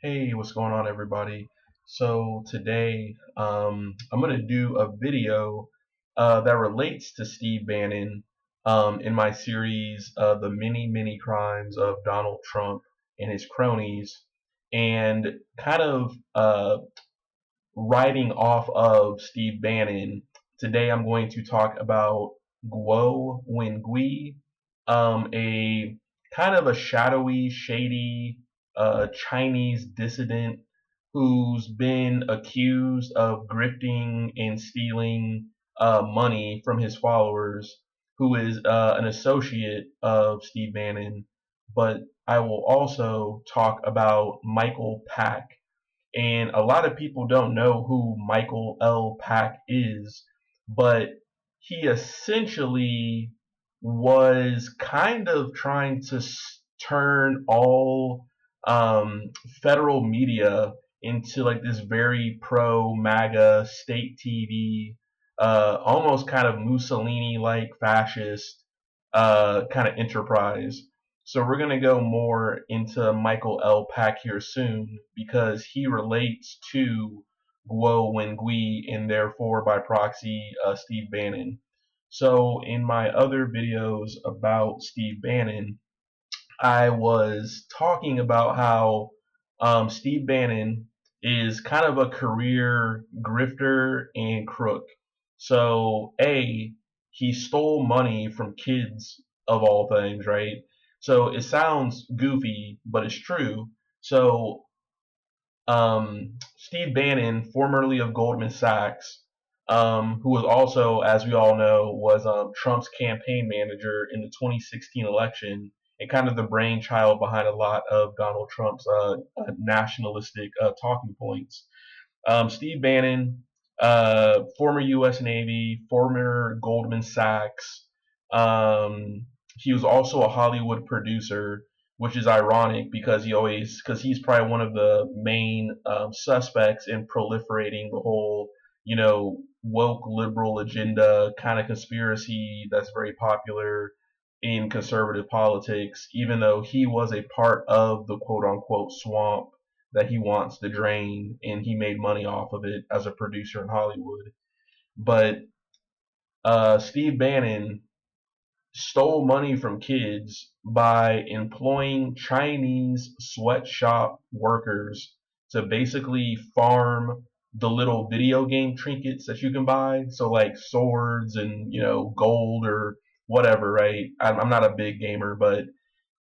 Hey, what's going on, everybody? So today, I'm gonna do a video that relates to Steve Bannon in my series, "The Many Crimes of Donald Trump and His Cronies," and kind of writing off of Steve Bannon. Today, I'm going to talk about Guo Wengui, a kind of a shadowy, shady Chinese dissident who's been accused of grifting and stealing money from his followers, who is an associate of Steve Bannon. But I will also talk about Michael Pack, and a lot of people don't know who Michael L. Pack is, but he essentially was kind of trying to turn all federal media into like this very pro MAGA state TV, almost kind of Mussolini like fascist kind of enterprise. So we're going to go more into Michael L. Pack here soon because he relates to Guo Wengui and therefore by proxy Steve Bannon. So in my other videos about Steve Bannon, I was talking about how Steve Bannon is kind of a career grifter and crook. So, he stole money from kids of all things, right? So it sounds goofy, but it's true. So, Steve Bannon, formerly of Goldman Sachs, who was also, as we all know, was Trump's campaign manager in the 2016 election and kind of the brainchild behind a lot of Donald Trump's nationalistic talking points. Steve Bannon, former U.S. Navy, former Goldman Sachs. He was also a Hollywood producer, which is ironic because because he's probably one of the main suspects in proliferating the whole, woke liberal agenda kind of conspiracy that's very popular in conservative politics, even though he was a part of the quote unquote swamp that he wants to drain, and he made money off of it as a producer in Hollywood. But Steve Bannon stole money from kids by employing Chinese sweatshop workers to basically farm the little video game trinkets that you can buy. So like swords and gold or whatever, right? I'm not a big gamer, but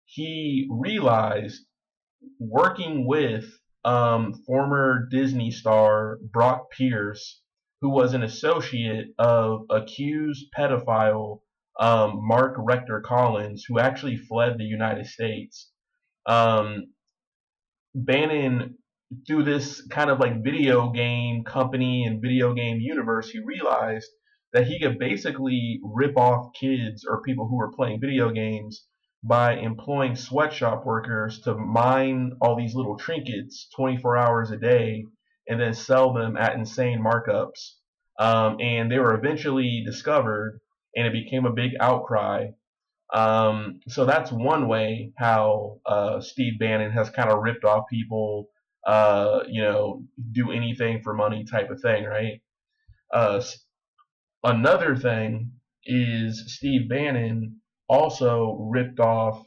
he realized working with former Disney star Brock Pierce, who was an associate of accused pedophile Mark Rector Collins, who actually fled the United States. Um, Bannon, through this kind of like video game company and video game universe, he realized that he could basically rip off kids or people who were playing video games by employing sweatshop workers to mine all these little trinkets 24 hours a day and then sell them at insane markups. And they were eventually discovered, and it became a big outcry. So that's one way how Steve Bannon has kind of ripped off people, do anything for money type of thing, right? Uh, Another thing is Steve Bannon also ripped off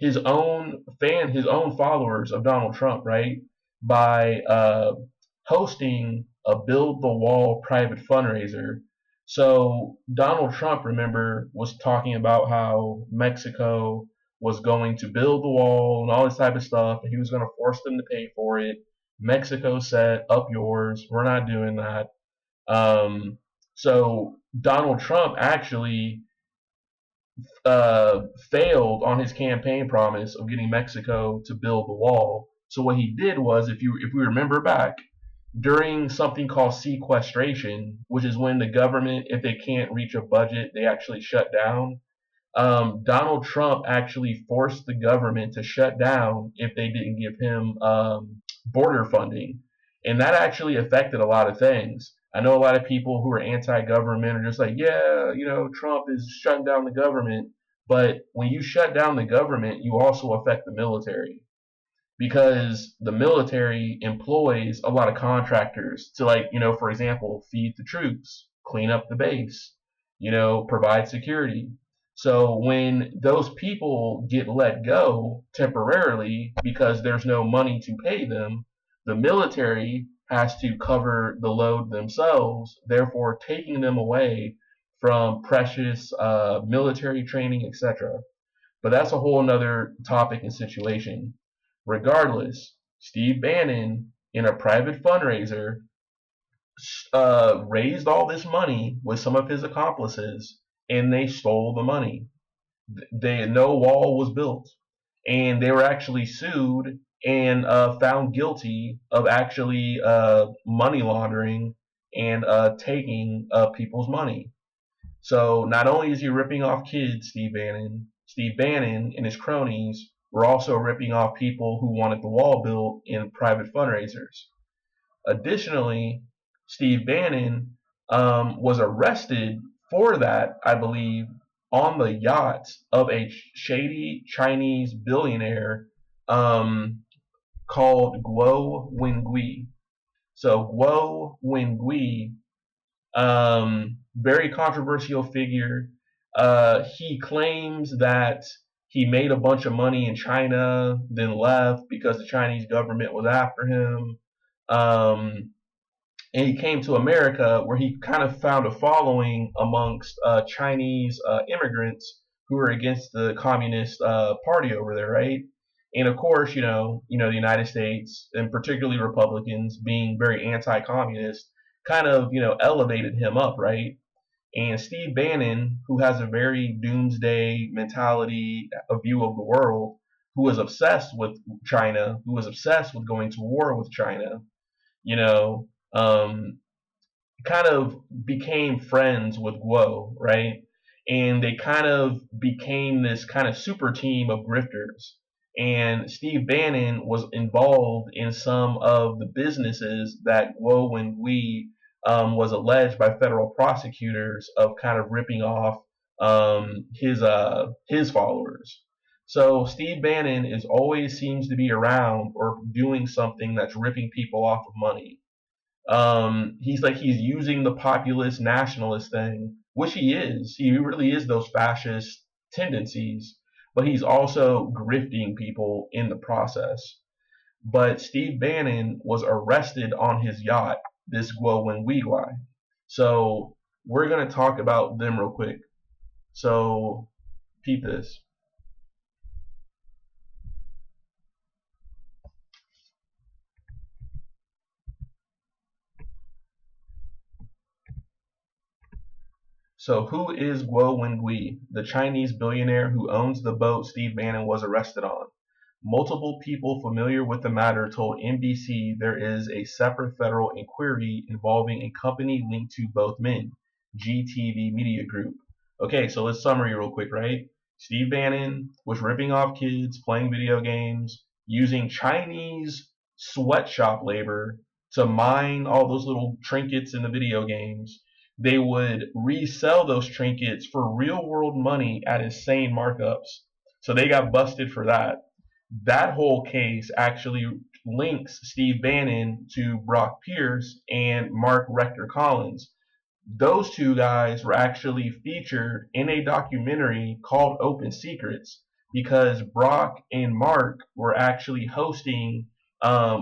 his own followers of Donald Trump, right? By hosting a Build the Wall private fundraiser. So Donald Trump, remember, was talking about how Mexico was going to build the wall and all this type of stuff, and he was going to force them to pay for it. Mexico said, "Up yours. We're not doing that." Um, so Donald Trump actually failed on his campaign promise of getting Mexico to build the wall. So what he did was, if we remember back, during something called sequestration, which is when the government, if they can't reach a budget, they actually shut down. Donald Trump actually forced the government to shut down if they didn't give him border funding. And that actually affected a lot of things. I know a lot of people who are anti-government are just like, yeah, Trump is shutting down the government. But when you shut down the government, you also affect the military. because the military employs a lot of contractors to, like, for example, feed the troops, clean up the base, provide security. So when those people get let go temporarily because there's no money to pay them, the military has to cover the load themselves, therefore taking them away from precious military training, etc. But that's a whole nother topic and situation. Regardless, Steve Bannon, in a private fundraiser, raised all this money with some of his accomplices, and they stole the money. No wall was built, and they were actually sued and found guilty of actually money laundering and taking people's money. So not only is he ripping off kids, Steve Bannon and his cronies were also ripping off people who wanted the wall built in private fundraisers. Additionally, Steve Bannon was arrested for that, I believe, on the yacht of a shady Chinese billionaire called Guo Wengui. So Guo Wengui, very controversial figure. He claims that he made a bunch of money in China, then left because the Chinese government was after him. Um, and he came to America where he kind of found a following amongst Chinese immigrants who were against the Communist Party over there, right? And of course, the United States and particularly Republicans being very anti-communist, kind of, elevated him up, right? And Steve Bannon, who has a very doomsday mentality, a view of the world, who was obsessed with China, who was obsessed with going to war with China, you know, um, kind of became friends with Guo, right? And they kind of became this kind of super team of grifters. And Steve Bannon was involved in some of the businesses that Guo Wengui was alleged by federal prosecutors of kind of ripping off his followers. So Steve Bannon is always seems to be around or doing something that's ripping people off of money. He's using the populist nationalist thing, which he is. He really is those fascist tendencies, but he's also grifting people in the process. But Steve Bannon was arrested on his yacht, this Guo Wengui guy. So we're gonna talk about them real quick. So peep this. So who is Guo Wengui, the Chinese billionaire who owns the boat Steve Bannon was arrested on? Multiple people familiar with the matter told NBC there is a separate federal inquiry involving a company linked to both men, GTV Media Group. Okay, so let's summary real quick, right? Steve Bannon was ripping off kids, playing video games, using Chinese sweatshop labor to mine all those little trinkets in the video games. They would resell those trinkets for real world money at insane markups. So they got busted for that. That whole case actually links Steve Bannon to Brock Pierce and Mark Rector Collins. Those two guys were actually featured in a documentary called Open Secrets because Brock and Mark were actually hosting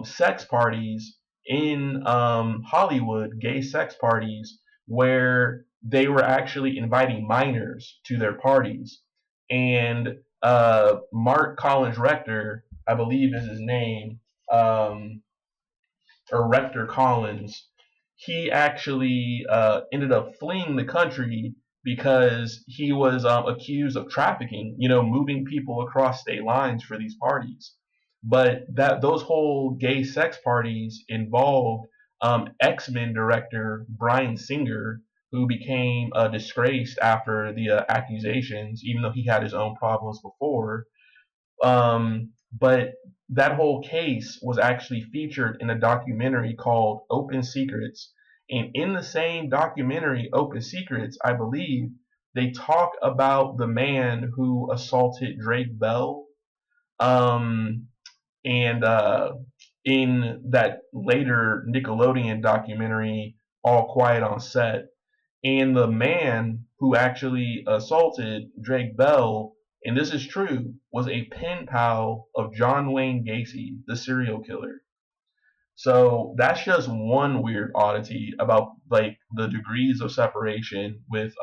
sex parties in Hollywood, gay sex parties, where they were actually inviting minors to their parties. And Mark Collins Rector, I believe is his name, or Rector Collins, he actually ended up fleeing the country because he was accused of trafficking, moving people across state lines for these parties. But that those whole gay sex parties involved X-Men director Bryan Singer, who became disgraced after the accusations, even though he had his own problems before. But that whole case was actually featured in a documentary called Open Secrets. And in the same documentary, Open Secrets, I believe, they talk about the man who assaulted Drake Bell. Um, And in that later Nickelodeon documentary, All Quiet on Set, and the man who actually assaulted Drake Bell, and this is true, was a pen pal of John Wayne Gacy, the serial killer. So that's just one weird oddity about like the degrees of separation with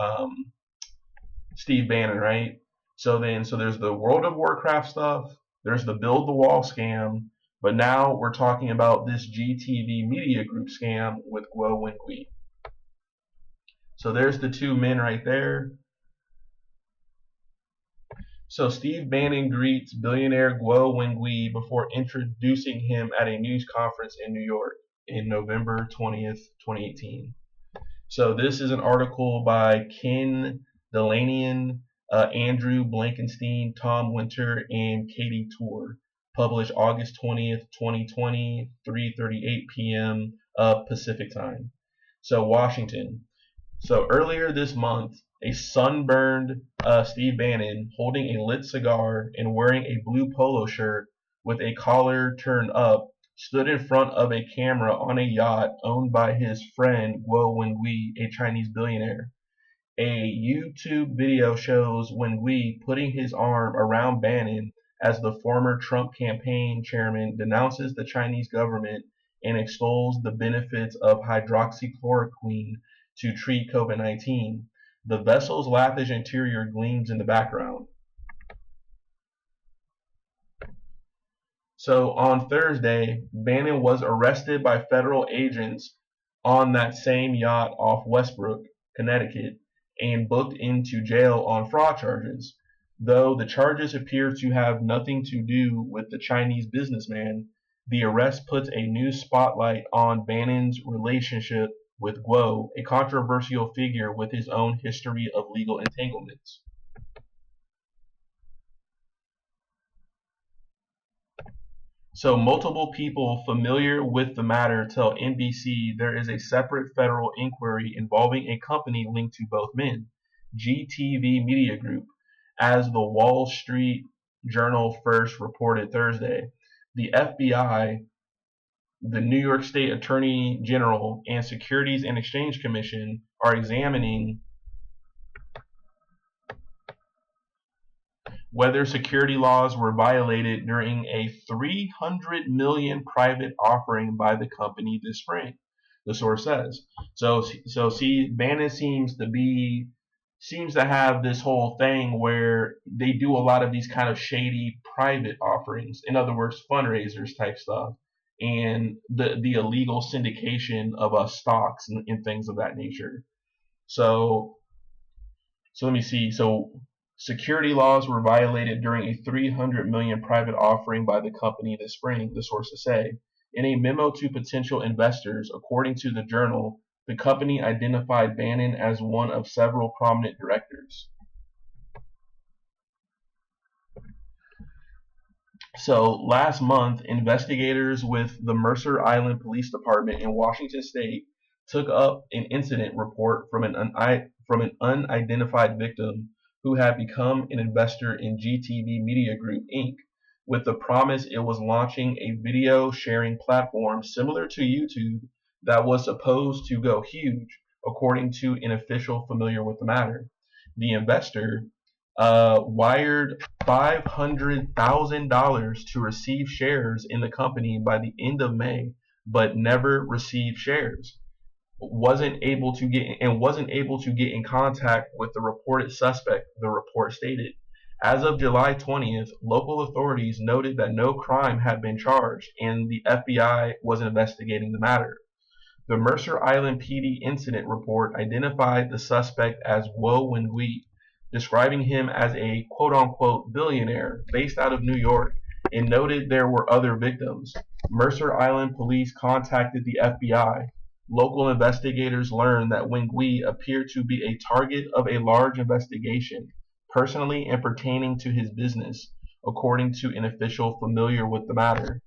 Steve Bannon, right? So there's the World of Warcraft stuff, there's the Build the Wall scam, but now we're talking about this GTV Media Group scam with Guo Wengui. So there's the two men right there. So Steve Bannon greets billionaire Guo Wengui before introducing him at a news conference in New York in November 20th, 2018. So this is an article by Ken Dilanian, Andrew Blankenstein, Tom Winter, and Katie Tour, published August 20th, 2020, 3:38 p.m. Pacific time. So Washington. So earlier this month, a sunburned Steve Bannon, holding a lit cigar and wearing a blue polo shirt with a collar turned up, stood in front of a camera on a yacht owned by his friend Guo Wengui, a Chinese billionaire. A YouTube video shows Wengui putting his arm around Bannon as the former Trump campaign chairman denounces the Chinese government and extols the benefits of hydroxychloroquine to treat COVID-19. The vessel's lavish interior gleams in the background. So on Thursday, Bannon was arrested by federal agents on that same yacht off Westbrook, Connecticut, and booked into jail on fraud charges. Though the charges appear to have nothing to do with the Chinese businessman, the arrest puts a new spotlight on Bannon's relationship with Guo, a controversial figure with his own history of legal entanglements. So multiple people familiar with the matter tell NBC there is a separate federal inquiry involving a company linked to both men, GTV Media Group, as the Wall Street Journal first reported Thursday. The FBI, the New York State Attorney General, and Securities and Exchange Commission are examining whether security laws were violated during a $300 million private offering by the company this spring, the source says. So see, Bannon seems to have this whole thing where they do a lot of these kind of shady private offerings, in other words, fundraisers type stuff, and the illegal syndication of stocks and things of that nature. So let me see. So security laws were violated during a $300 million private offering by the company this spring, the sources say. In a memo to potential investors, according to the Journal, the company identified Bannon as one of several prominent directors. So last month, investigators with the Mercer Island Police Department in Washington State took up an incident report from an unidentified victim who had become an investor in GTV Media Group, Inc., with the promise it was launching a video sharing platform similar to YouTube that was supposed to go huge, according to an official familiar with the matter. The investor wired $500,000 to receive shares in the company by the end of May, but never received shares. Wasn't able to get in contact with the reported suspect, the report stated. As of July 20th, local authorities noted that no crime had been charged and the FBI was investigating the matter. The Mercer Island PD incident report identified the suspect as Guo Wengui, describing him as a quote-unquote billionaire based out of New York, and noted there were other victims. Mercer Island police contacted the FBI. Local investigators learned that Wengui appeared to be a target of a large investigation, personally and pertaining to his business, according to an official familiar with the matter.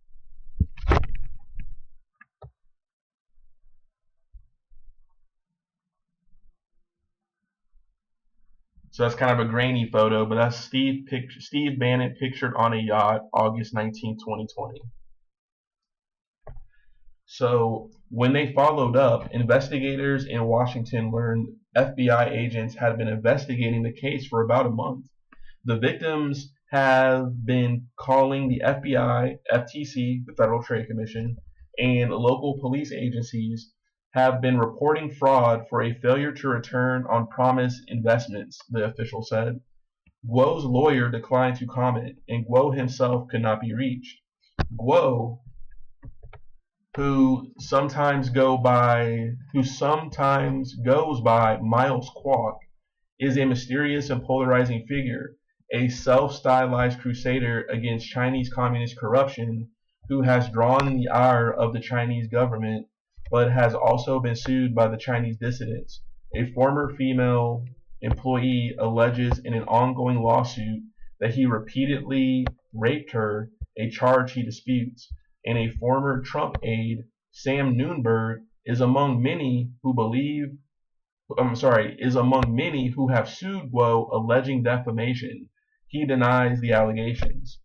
So that's kind of a grainy photo, but that's Steve Bannon pictured on a yacht, August 19, 2020. So when they followed up, investigators in Washington learned FBI agents had been investigating the case for about a month. The victims have been calling the FBI, FTC, the Federal Trade Commission, and local police agencies have been reporting fraud for a failure to return on promised investments, the official said. Guo's lawyer declined to comment, and Guo himself could not be reached. Guo, who sometimes goes by Miles Kwok, is a mysterious and polarizing figure, a self-stylized crusader against Chinese communist corruption who has drawn the ire of the Chinese government but has also been sued by the Chinese dissidents. A former female employee alleges in an ongoing lawsuit that he repeatedly raped her, a charge he disputes, and a former Trump aide, Sam Nunberg, is among many who have sued Guo alleging defamation. He denies the allegations.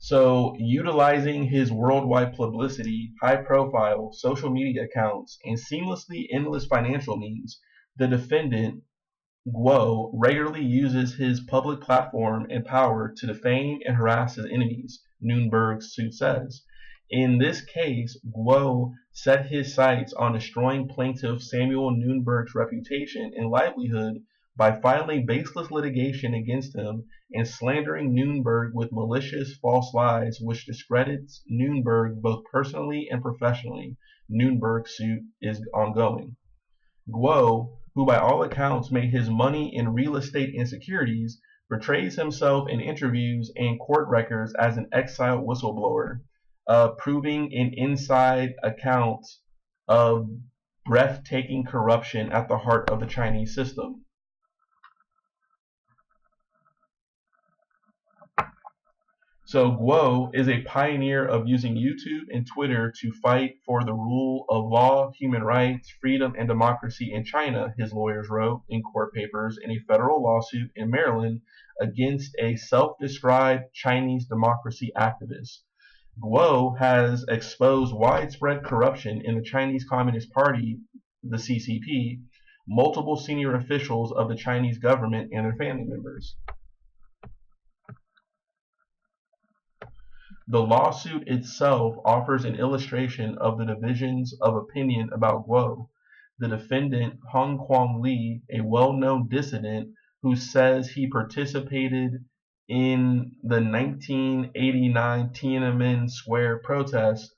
So, utilizing his worldwide publicity, high-profile social media accounts, and seamlessly endless financial means, the defendant, Guo, regularly uses his public platform and power to defame and harass his enemies, Nunberg's suit says. In this case, Guo set his sights on destroying plaintiff Samuel Nunberg's reputation and livelihood by filing baseless litigation against him and slandering Nunberg with malicious false lies which discredits Nunberg both personally and professionally. Nunberg's suit is ongoing. Guo, who by all accounts made his money in real estate and securities, portrays himself in interviews and court records as an exile whistleblower, proving an inside account of breathtaking corruption at the heart of the Chinese system. So Guo is a pioneer of using YouTube and Twitter to fight for the rule of law, human rights, freedom, and democracy in China, his lawyers wrote in court papers in a federal lawsuit in Maryland against a self-described Chinese democracy activist. Guo has exposed widespread corruption in the Chinese Communist Party, the CCP, multiple senior officials of the Chinese government, and their family members. The lawsuit itself offers an illustration of the divisions of opinion about Guo. The defendant, Hong Kwang Li, a well-known dissident who says he participated in the 1989 Tiananmen Square protest,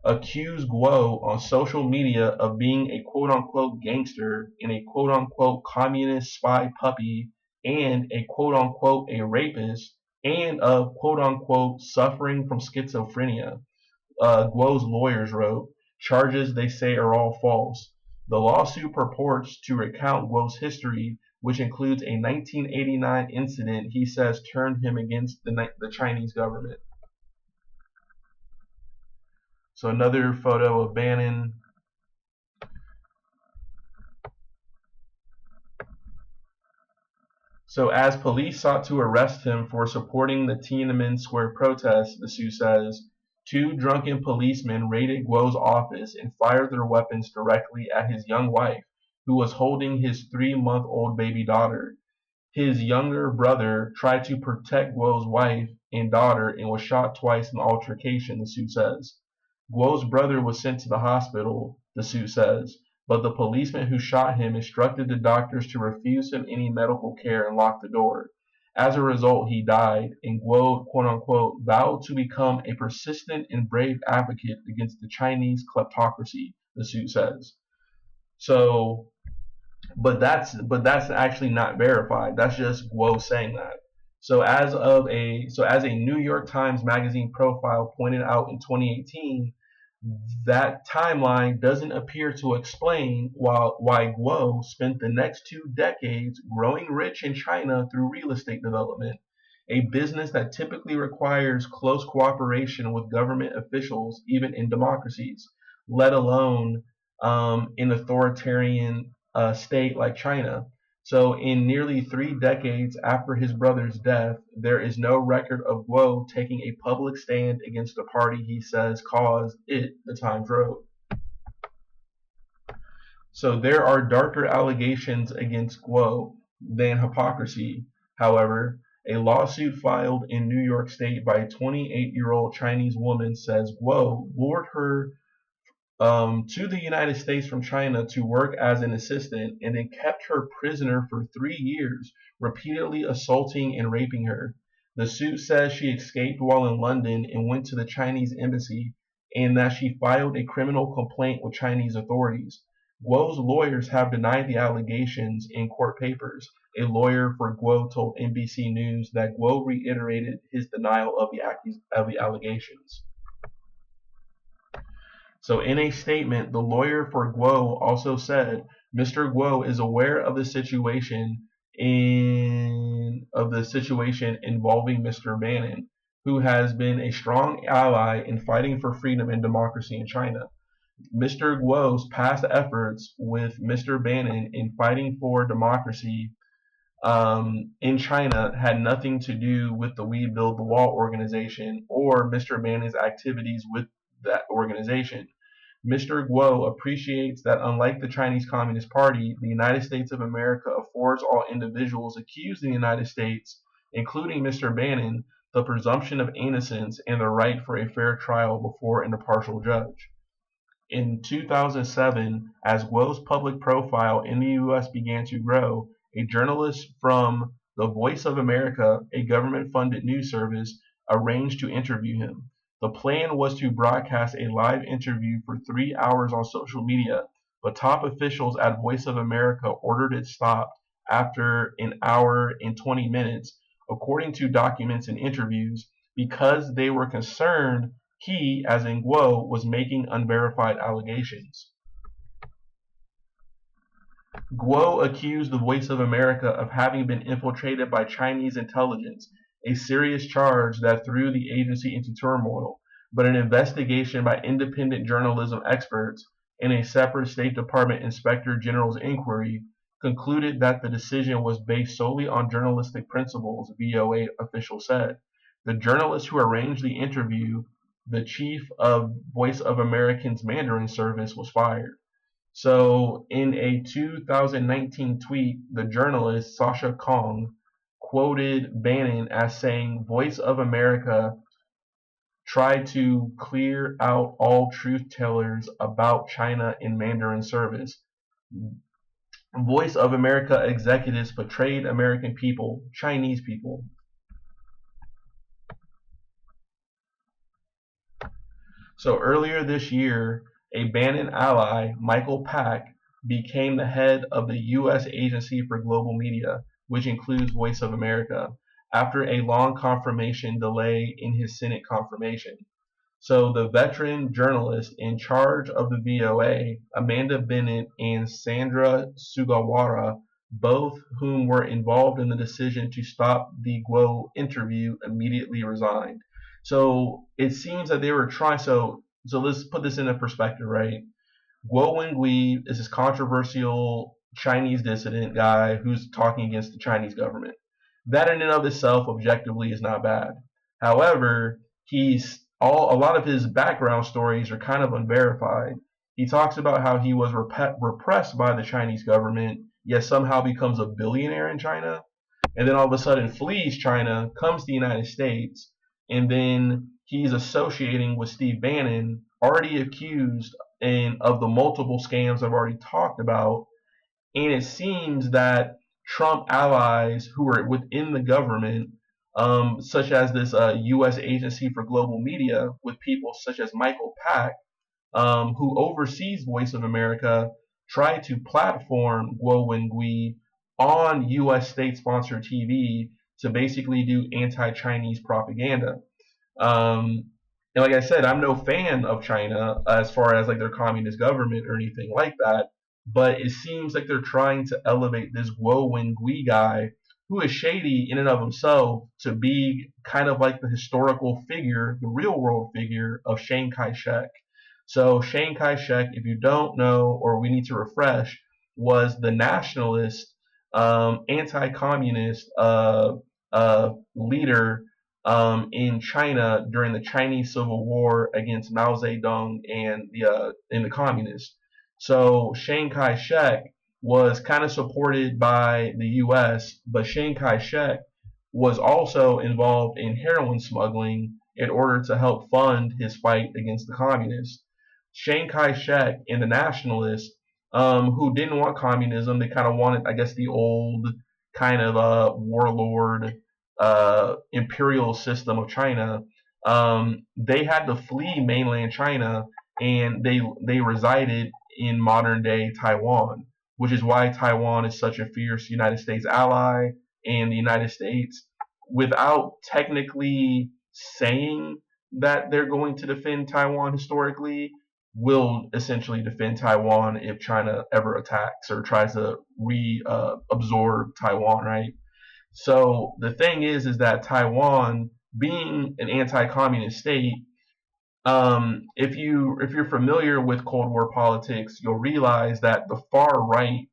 accused Guo on social media of being a quote-unquote gangster and a quote-unquote communist spy puppy and a quote-unquote a rapist and of quote-unquote suffering from schizophrenia. Guo's lawyers wrote, charges they say are all false. The lawsuit purports to recount Guo's history, which includes a 1989 incident he says turned him against the Chinese government. So another photo of Bannon. So as police sought to arrest him for supporting the Tiananmen Square protest, the suit says, two drunken policemen raided Guo's office and fired their weapons directly at his young wife, who was holding his 3-month-old baby daughter. His younger brother tried to protect Guo's wife and daughter and was shot twice in the altercation, the suit says. Guo's brother was sent to the hospital, the suit says, but the policeman who shot him instructed the doctors to refuse him any medical care and lock the door. As a result, he died, and Guo, quote-unquote, vowed to become a persistent and brave advocate against the Chinese kleptocracy, the suit says. So, but that's actually not verified. That's just Guo saying that. So as a New York Times Magazine profile pointed out in 2018, that timeline doesn't appear to explain why Guo spent the next 2 decades growing rich in China through real estate development, a business that typically requires close cooperation with government officials, even in democracies. let alone an authoritarian state like China. So, in nearly 3 decades after his brother's death, there is no record of Guo taking a public stand against the party he says caused it the Times wrote. So there are darker allegations against Guo than hypocrisy. However, a lawsuit filed in New York State by a 28-year-old Chinese woman says Guo lured her to the United States from China to work as an assistant and then kept her prisoner for 3 years, repeatedly assaulting and raping her. The suit says she escaped while in London and went to the Chinese embassy, and that she filed a criminal complaint with Chinese authorities. Guo's lawyers have denied the allegations in court papers. A lawyer for Guo told NBC News that Guo reiterated his denial of the allegations. So in a statement, the lawyer for Guo also said Mr. Guo is aware of the situation involving Mr. Bannon, who has been a strong ally in fighting for freedom and democracy in China. Mr. Guo's past efforts with Mr. Bannon in fighting for democracy in China had nothing to do with the We Build the Wall organization or Mr. Bannon's activities with that organization. Mr. Guo appreciates that unlike the Chinese Communist Party, the United States of America affords all individuals accused in the United States, including Mr. Bannon, the presumption of innocence and the right for a fair trial before an impartial judge. In 2007, as Guo's public profile in the U.S. began to grow, a journalist from The Voice of America, a government-funded news service, arranged to interview him. The plan was to broadcast a live interview for 3 hours on social media, but top officials at Voice of America ordered it stopped after an hour and 20 minutes, according to documents and interviews, because they were concerned he, as in Guo, was making unverified allegations. Guo accused the Voice of America of having been infiltrated by Chinese intelligence, a serious charge that threw the agency into turmoil, but an investigation by independent journalism experts and a separate State Department Inspector General's inquiry concluded that the decision was based solely on journalistic principles, VOA officials said. The journalist who arranged the interview, the chief of Voice of America's Mandarin service, was fired. So in a 2019 tweet, the journalist Sasha Kong quoted Bannon as saying, "Voice of America tried to clear out all truth tellers about China in Mandarin service. Voice of America executives betrayed American people, Chinese people." So earlier this year, a Bannon ally, Michael Pack, became the head of the U.S. Agency for Global Media, which includes Voice of America, after a long confirmation delay in his Senate confirmation. So the veteran journalists in charge of the VOA, Amanda Bennett and Sandra Sugawara, both whom were involved in the decision to stop the Guo interview, immediately resigned. So it seems that they were trying. So let's put this into perspective, right? Guo Wengui is this controversial Chinese dissident guy who's talking against the Chinese government. That in and of itself, objectively, is not bad. However, a lot of his background stories are kind of unverified. He talks about how he was repressed by the Chinese government, yet somehow becomes a billionaire in China, and then all of a sudden flees China, comes to the United States, and then he's associating with Steve Bannon, already accused of the multiple scams I've already talked about. And it seems that Trump allies who are within the government, such as this U.S. Agency for Global Media, with people such as Michael Pack, who oversees Voice of America, try to platform Guo Wengui on U.S. state-sponsored TV to basically do anti-Chinese propaganda. And like I said, I'm no fan of China as far as like their communist government or anything like that, but it seems like they're trying to elevate this Guo Wengui guy, who is shady in and of himself, to be kind of like the historical figure, the real world figure of Chiang Kai-shek. So Chiang Kai-shek, if you don't know, or we need to refresh, was the nationalist, anti-communist leader in China during the Chinese Civil War against Mao Zedong and the communists. So Chiang Kai-shek was kind of supported by the U.S., but Chiang Kai-shek was also involved in heroin smuggling in order to help fund his fight against the communists. Chiang Kai-shek and the nationalists, who didn't want communism, they kind of wanted, I guess, the old kind of warlord imperial system of China. They had to flee mainland China, and they resided in modern day Taiwan, which is why Taiwan is such a fierce United States ally, and the United States, without technically saying that they're going to defend Taiwan historically, will essentially defend Taiwan if China ever attacks or tries to reabsorb Taiwan, right? So the thing is that Taiwan, being an anti-communist state, if you're familiar with Cold War politics, you'll realize that the far right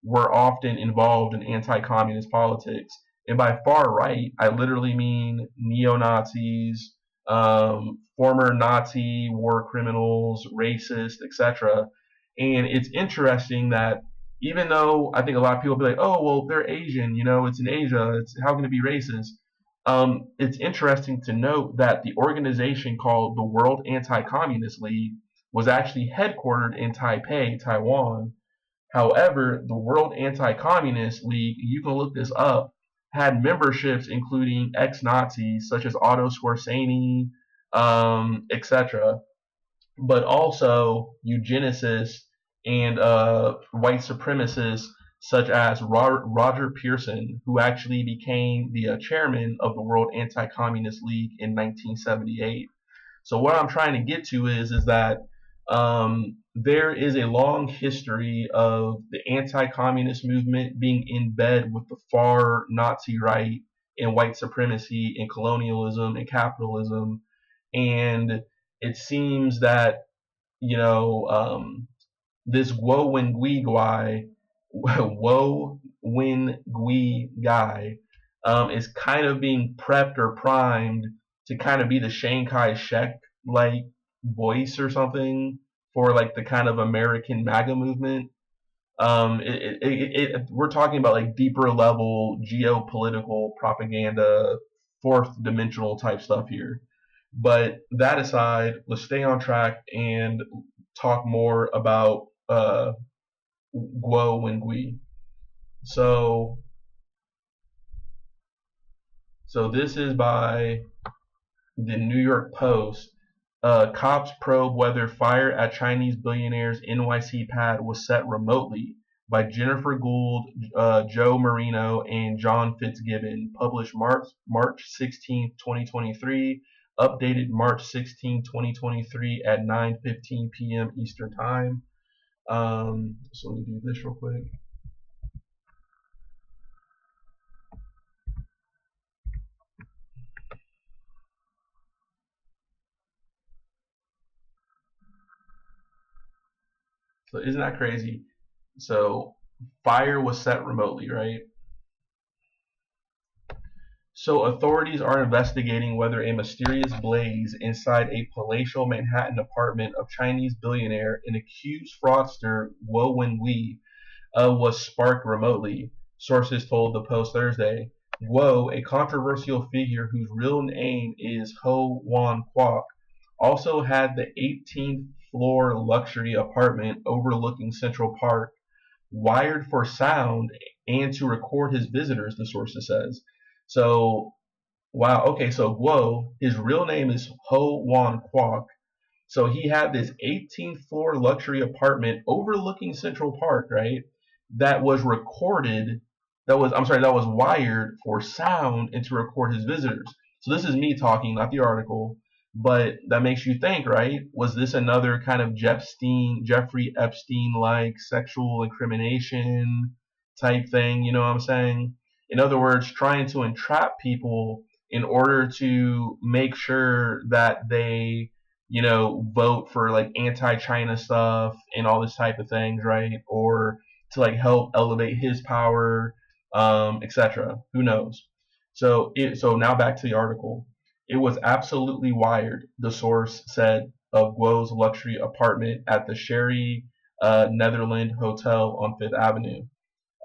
were often involved in anti-communist politics. And by far right, I literally mean neo Nazis, former Nazi war criminals, racists, etc. And it's interesting that even though I think a lot of people be like, "Oh, well, they're Asian, it's in Asia. It's how can it be racist?" It's interesting to note that the organization called the World Anti-Communist League was actually headquartered in Taipei, Taiwan. However, the World Anti-Communist League, you can look this up, had memberships including ex-Nazis such as Otto Skorzeny, etc., but also eugenicists and white supremacists such as Roger Pearson, who actually became the chairman of the World Anti-Communist League in 1978. So what I'm trying to get to is that there is a long history of the anti-communist movement being in bed with the far Nazi right and white supremacy and colonialism and capitalism, and it seems that this Guo Wengui guy is kind of being prepped or primed to kind of be the Chiang Kai-shek like voice or something for like the kind of American MAGA movement. We're talking about like deeper level geopolitical propaganda, fourth dimensional type stuff here. But that aside, let's stay on track and talk more about Guo Wengui. So, so this is by the New York Post. Cops probe whether fire at Chinese billionaire's NYC pad was set remotely, by Jennifer Gould, Joe Marino, and John Fitzgibbon. Published March 16, 2023. Updated March 16, 2023 at 9:15 p.m. Eastern Time. So let me do this real quick. So isn't that crazy? So fire was set remotely, right? So authorities are investigating whether a mysterious blaze inside a palatial Manhattan apartment of Chinese billionaire and accused fraudster Guo Wengui was sparked remotely, sources told the Post Thursday. Guo, a controversial figure whose real name is Ho Wan Kwok, also had the 18th floor luxury apartment overlooking Central Park wired for sound and to record his visitors, the sources says. So, wow, okay, so Guo, his real name is Ho Wan Kwok. So he had this 18th floor luxury apartment overlooking Central Park, right? That was recorded, that was wired for sound and to record his visitors. So this is me talking, not the article, but that makes you think, right? Was this another kind of Jeffrey Epstein like sexual incrimination type thing? You know what I'm saying? In other words, trying to entrap people in order to make sure that they vote for like anti-China stuff and all this type of things, right? Or to like help elevate his power, etc. Who knows? So now back to the article. It was absolutely wired, the source said of Guo's luxury apartment at the Sherry Netherland Hotel on Fifth Avenue.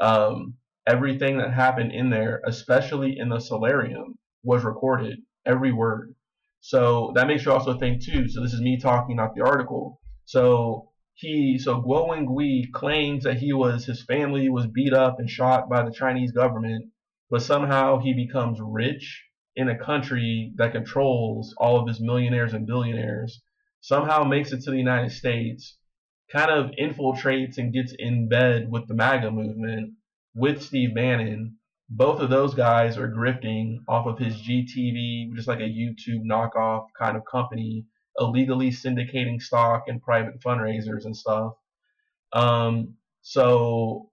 Um, Everything that happened in there, especially in the solarium, was recorded, every word. So that makes you also think too. So this is me talking, not the article. So Guo Wengui claims that his family was beat up and shot by the Chinese government, but somehow he becomes rich in a country that controls all of his millionaires and billionaires. Somehow makes it to the United States, kind of infiltrates and gets in bed with the MAGA movement with Steve Bannon. Both of those guys are grifting off of his GTV, which is like a YouTube knockoff kind of company, illegally syndicating stock and private fundraisers and stuff. So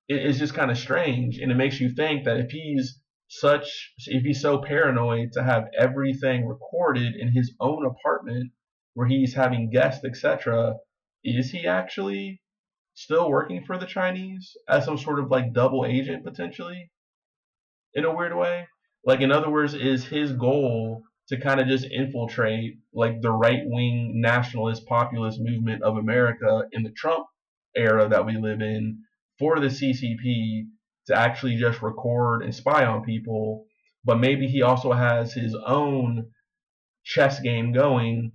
it's just kind of strange, and it makes you think that if he's so paranoid to have everything recorded in his own apartment where he's having guests, etc., is he actually still working for the Chinese as some sort of like double agent potentially in a weird way? Like, in other words, is his goal to kind of just infiltrate like the right wing nationalist populist movement of America in the Trump era that we live in for the CCP to actually just record and spy on people? But maybe he also has his own chess game going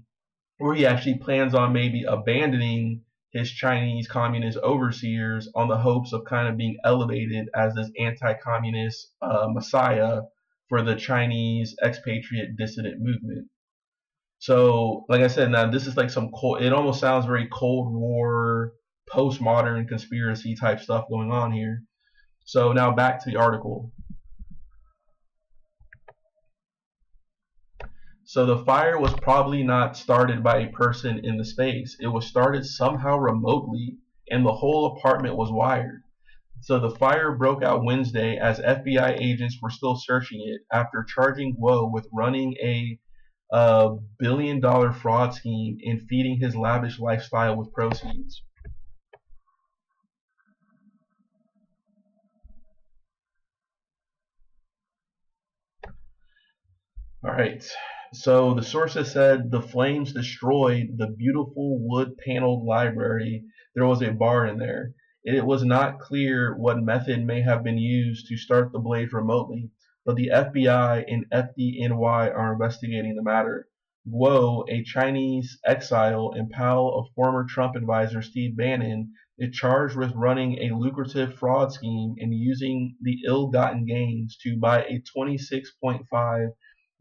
where he actually plans on maybe abandoning his Chinese communist overseers on the hopes of kind of being elevated as this anti-communist messiah for the Chinese expatriate dissident movement. So, like I said, now this is like it almost sounds very Cold War, postmodern conspiracy type stuff going on here. So now back to the article. So the fire was probably not started by a person in the space. It was started somehow remotely, and the whole apartment was wired. So the fire broke out Wednesday as FBI agents were still searching it after charging Guo with running a billion-dollar fraud scheme and feeding his lavish lifestyle with proceeds. All right. So the sources said the flames destroyed the beautiful wood-paneled library. There was a bar in there. It was not clear what method may have been used to start the blaze remotely, but the FBI and FDNY are investigating the matter. Guo, a Chinese exile and pal of former Trump advisor Steve Bannon, is charged with running a lucrative fraud scheme and using the ill-gotten gains to buy a $26.5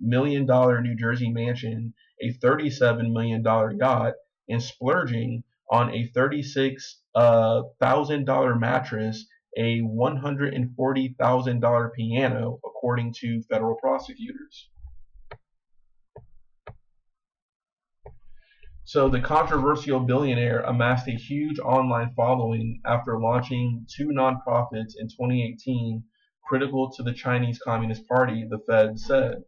million New Jersey mansion, a $37 million yacht, and splurging on a $36,000 mattress, a $140,000 piano, according to federal prosecutors. So the controversial billionaire amassed a huge online following after launching two nonprofits in 2018 critical to the Chinese Communist Party, the Fed said.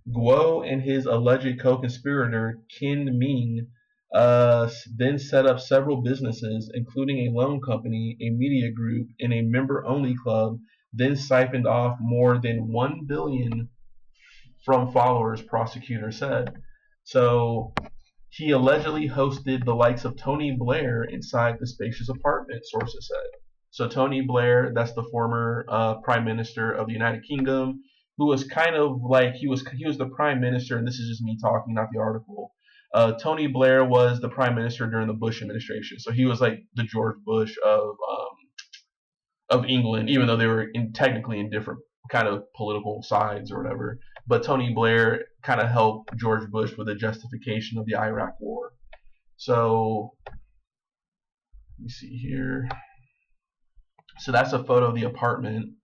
Guo and his alleged co-conspirator Qin Ming then set up several businesses, including a loan company, a media group, and a member-only club, then siphoned off more than $1 billion from followers, prosecutors said. So he allegedly hosted the likes of Tony Blair inside the spacious apartment, sources said. So Tony Blair, that's the former Prime Minister of the United Kingdom, who was kind of like he was the Prime Minister, and this is just me talking, not the article. Tony Blair was the Prime Minister during the Bush administration, so he was like the George Bush of England, even though they were technically in different kind of political sides or whatever. But Tony Blair kind of helped George Bush with the justification of the Iraq War. So let me see here. So that's a photo of the apartment.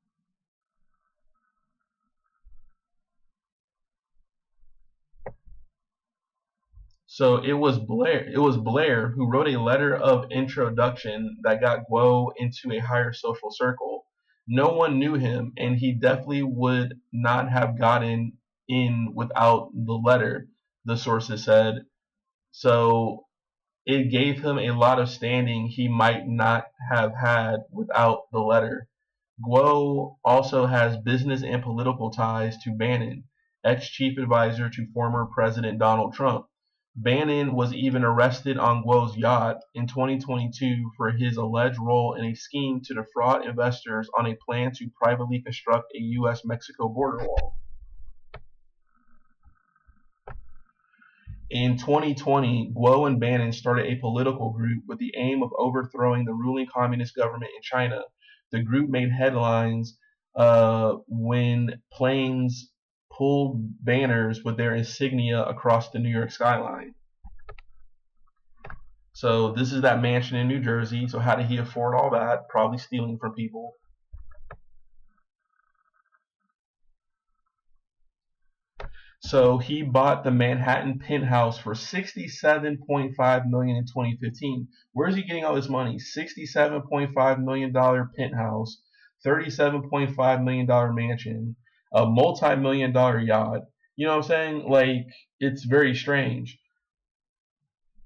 So it was Blair who wrote a letter of introduction that got Guo into a higher social circle. No one knew him, and he definitely would not have gotten in without the letter, the sources said. So it gave him a lot of standing he might not have had without the letter. Guo also has business and political ties to Bannon, ex-chief advisor to former President Donald Trump. Bannon was even arrested on Guo's yacht in 2022 for his alleged role in a scheme to defraud investors on a plan to privately construct a U.S.-Mexico border wall. In 2020, Guo and Bannon started a political group with the aim of overthrowing the ruling communist government in China. The group made headlines when planes pulled banners with their insignia across the New York skyline. So this is that mansion in New Jersey. So how did he afford all that? Probably stealing from people. So he bought the Manhattan penthouse for $67.5 million in 2015. Where is he getting all this money? $67.5 million penthouse, $37.5 million mansion, a multi-million dollar yacht. You know what I'm saying? Like, it's very strange.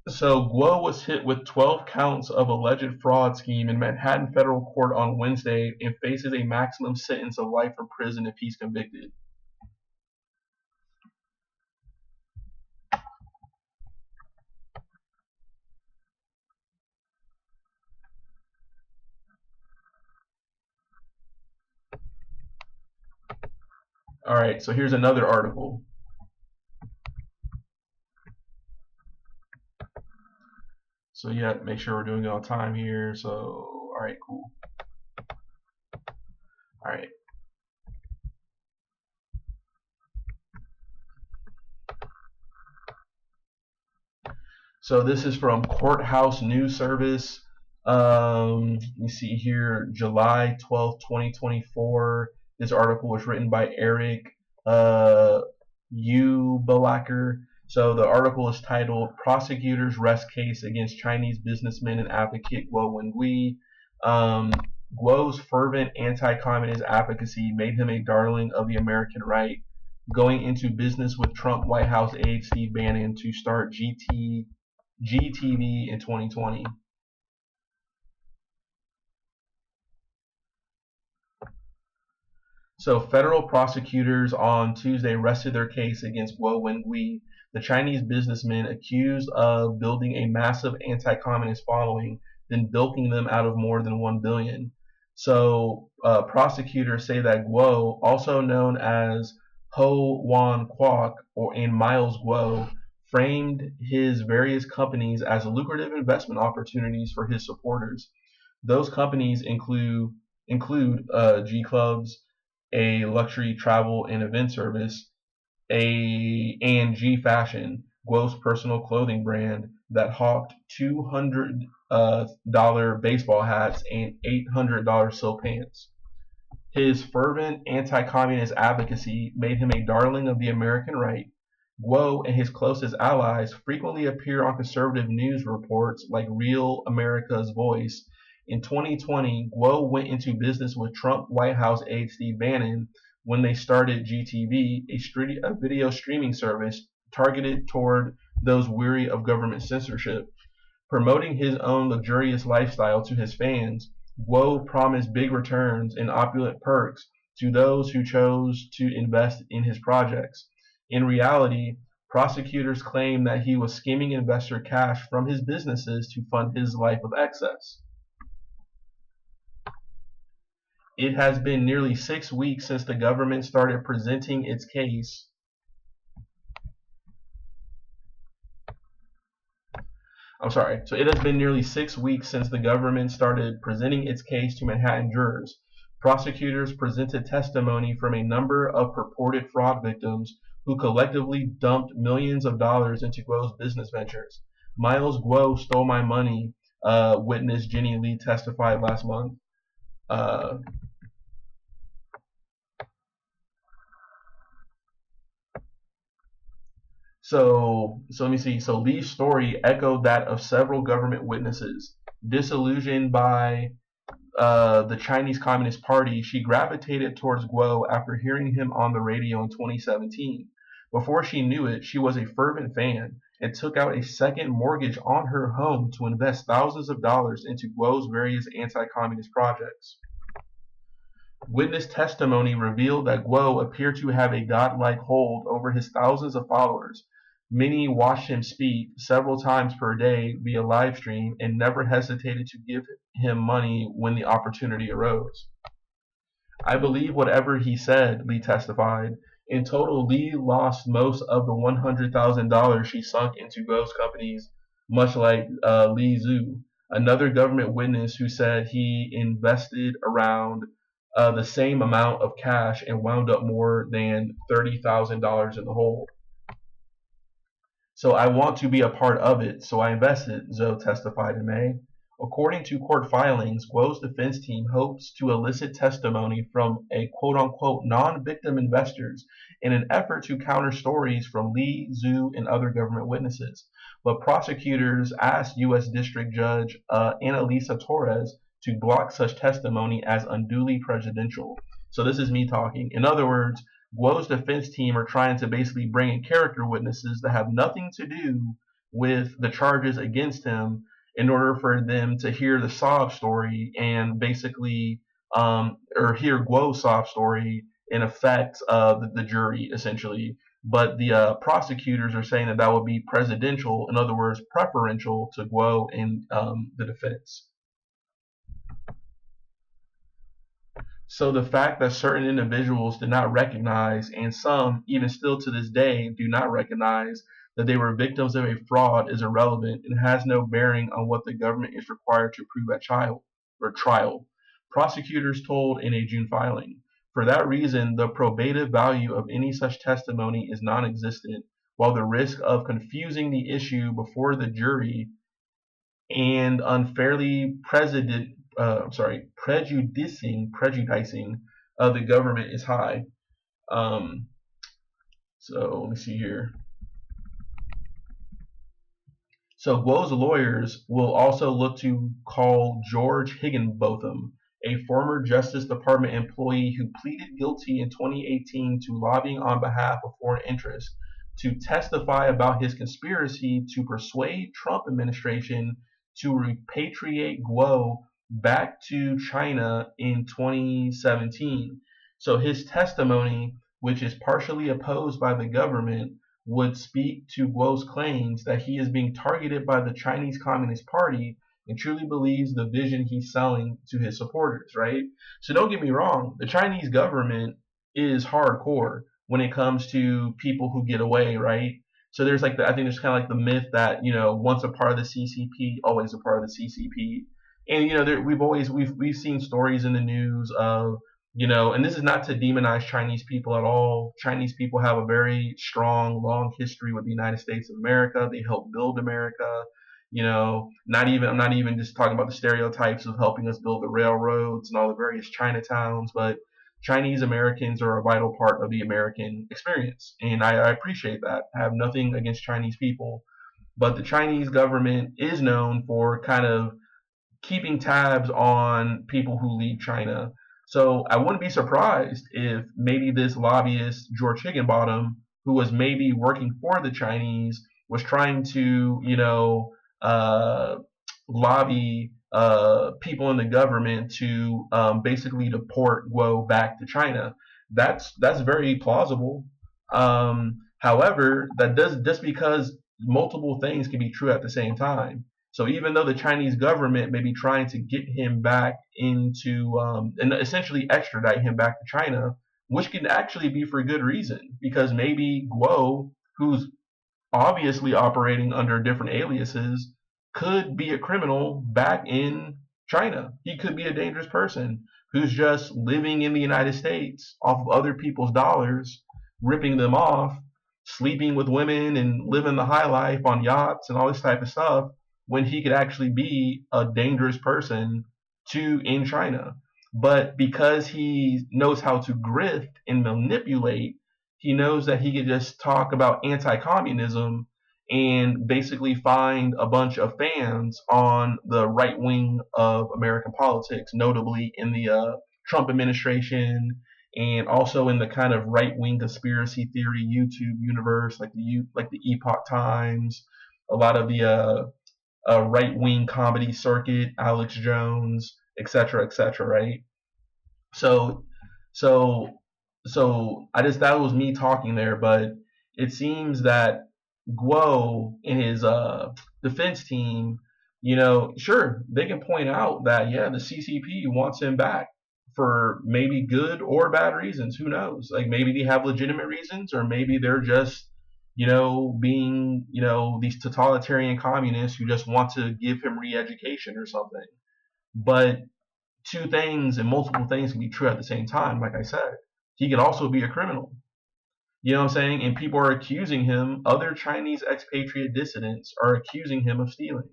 So Guo was hit with 12 counts of alleged fraud scheme in Manhattan federal court on Wednesday and faces a maximum sentence of life in prison if he's convicted. All right, so here's another article. So yeah, make sure we're doing it on time here. So, all right, cool. All right. So this is from Courthouse News Service. You see here, July 12th, 2024. This article was written by Eric Ubelacker. So the article is titled "Prosecutors Rest Case Against Chinese Businessman and Advocate Guo Wengui." Guo's fervent anti-communist advocacy made him a darling of the American right, going into business with Trump White House aide Steve Bannon to start GTV in 2020. So federal prosecutors on Tuesday rested their case against Guo Wengui, the Chinese businessman accused of building a massive anti-communist following, then bilking them out of more than $1 billion. So prosecutors say that Guo, also known as Ho Wan Kwok and Miles Guo, framed his various companies as lucrative investment opportunities for his supporters. Those companies include G Clubs, a luxury travel and event service, and G Fashion, Guo's personal clothing brand that hawked $200 baseball hats and $800 silk pants. His fervent anti-communist advocacy made him a darling of the American right. Guo and his closest allies frequently appear on conservative news reports like Real America's Voice. In 2020, Guo went into business with Trump White House aide Steve Bannon when they started GTV, a video streaming service targeted toward those weary of government censorship. Promoting his own luxurious lifestyle to his fans, Guo promised big returns and opulent perks to those who chose to invest in his projects. In reality, prosecutors claim that he was skimming investor cash from his businesses to fund his life of excess. It has been nearly 6 weeks since the government started presenting its case. So it has been nearly 6 weeks since the government started presenting its case to Manhattan jurors. Prosecutors presented testimony from a number of purported fraud victims who collectively dumped millions of dollars into Guo's business ventures. Miles Guo stole my money, witness Jenny Lee testified last month. So let me see. So Lee's story echoed that of several government witnesses. Disillusioned by the Chinese Communist Party, she gravitated towards Guo after hearing him on the radio in 2017. Before she knew it, she was a fervent fan and took out a second mortgage on her home to invest thousands of dollars into Guo's various anti-communist projects. Witness testimony revealed that Guo appeared to have a godlike hold over his thousands of followers. Many watched him speak several times per day via live stream and never hesitated to give him money when the opportunity arose. I believe whatever he said, Lee testified. In total, Lee lost most of the $100,000 she sunk into Guo's companies, much like Li Zhu, another government witness who said he invested around the same amount of cash and wound up more than $30,000 in the hole. So I want to be a part of it, so I invested, Zhou testified in May. According to court filings, Guo's defense team hopes to elicit testimony from a quote-unquote non-victim investors in an effort to counter stories from Li, Zhu, and other government witnesses. But prosecutors asked U.S. District Judge Annalisa Torres to block such testimony as unduly prejudicial. So this is me talking. In other words, Guo's defense team are trying to basically bring in character witnesses that have nothing to do with the charges against him in order for them to hear the sob story and basically or hear Guo's sob story and affect the jury essentially. But the prosecutors are saying that that would be presidential, in other words, preferential to Guo and the defense. So the fact that certain individuals did not recognize, and some even still to this day do not recognize, that they were victims of a fraud is irrelevant and has no bearing on what the government is required to prove at trial, prosecutors told in a June filing. For that reason, the probative value of any such testimony is non-existent, while the risk of confusing the issue before the jury and unfairly prejudicing the government is high. So let me see here. So Guo's lawyers will also look to call George Higginbotham, a former Justice Department employee who pleaded guilty in 2018 to lobbying on behalf of foreign interests, to testify about his conspiracy to persuade Trump administration to repatriate Guo back to China in 2017. So his testimony, which is partially opposed by the government, would speak to Guo's claims that he is being targeted by the Chinese Communist Party and truly believes the vision he's selling to his supporters, right? So don't get me wrong, the Chinese government is hardcore when it comes to people who get away, right? So there's I think there's kind of like the myth that, once a part of the CCP, always a part of the CCP. And, we've seen stories in the news of, and this is not to demonize Chinese people at all. Chinese people have a very strong, long history with the United States of America. They helped build America. I'm not even just talking about the stereotypes of helping us build the railroads and all the various Chinatowns, but Chinese Americans are a vital part of the American experience. And I appreciate that. I have nothing against Chinese people. But the Chinese government is known for kind of keeping tabs on people who leave China. So I wouldn't be surprised if maybe this lobbyist, George Higginbotham, who was maybe working for the Chinese, was trying to, lobby people in the government to basically deport Guo back to China. That's very plausible. However, that does just because multiple things can be true at the same time. So even though the Chinese government may be trying to get him back into and essentially extradite him back to China, which can actually be for good reason, because maybe Guo, who's obviously operating under different aliases, could be a criminal back in China. He could be a dangerous person who's just living in the United States off of other people's dollars, ripping them off, sleeping with women and living the high life on yachts and all this type of stuff, when he could actually be a dangerous person in China. But because he knows how to grift and manipulate, he knows that he could just talk about anti-communism and basically find a bunch of fans on the right wing of American politics, notably in the Trump administration and also in the kind of right-wing conspiracy theory YouTube universe, like the Epoch Times, a lot of the right-wing comedy circuit, Alex Jones, etc., etc. Right? So, so, so I just that was me talking there, but it seems that Guo and his defense team, sure they can point out that yeah, the CCP wants him back for maybe good or bad reasons. Who knows? Like maybe they have legitimate reasons, or maybe they're just being these totalitarian communists who just want to give him re-education or something. But two things and multiple things can be true at the same time. Like I said, he could also be a criminal. You know what I'm saying? And people are accusing him, other Chinese expatriate dissidents are accusing him of stealing.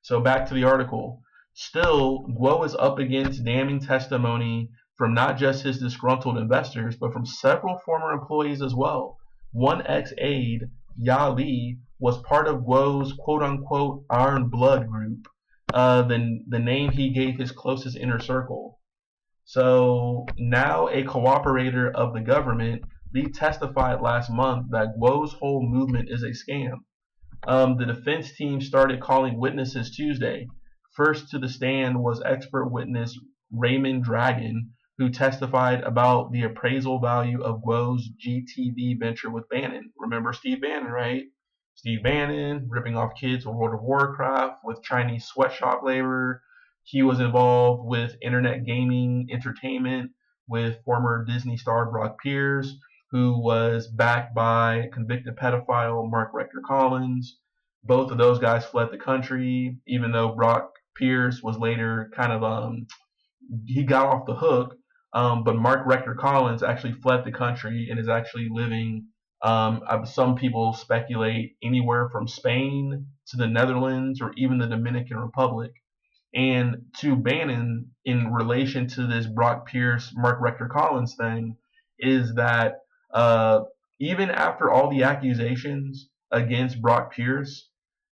So back to the article. Still, Guo is up against damning testimony from not just his disgruntled investors, but from several former employees as well. One ex-aide, Ya Li, was part of Guo's quote-unquote Iron Blood group, the name he gave his closest inner circle. So now a cooperator of the government, Li testified last month that Guo's whole movement is a scam. The defense team started calling witnesses Tuesday. First to the stand was expert witness Raymond Dragon, who testified about the appraisal value of Guo's GTV venture with Bannon. Remember Steve Bannon, right? Steve Bannon ripping off kids with World of Warcraft with Chinese sweatshop labor. He was involved with internet gaming entertainment with former Disney star Brock Pierce, who was backed by convicted pedophile Mark Rector Collins. Both of those guys fled the country, even though Brock Pierce was later kind of he got off the hook. But Mark Rector Collins actually fled the country and is actually living. Some people speculate anywhere from Spain to the Netherlands or even the Dominican Republic. And to Bannon, in relation to this Brock Pierce, Mark Rector Collins thing, is that even after all the accusations against Brock Pierce,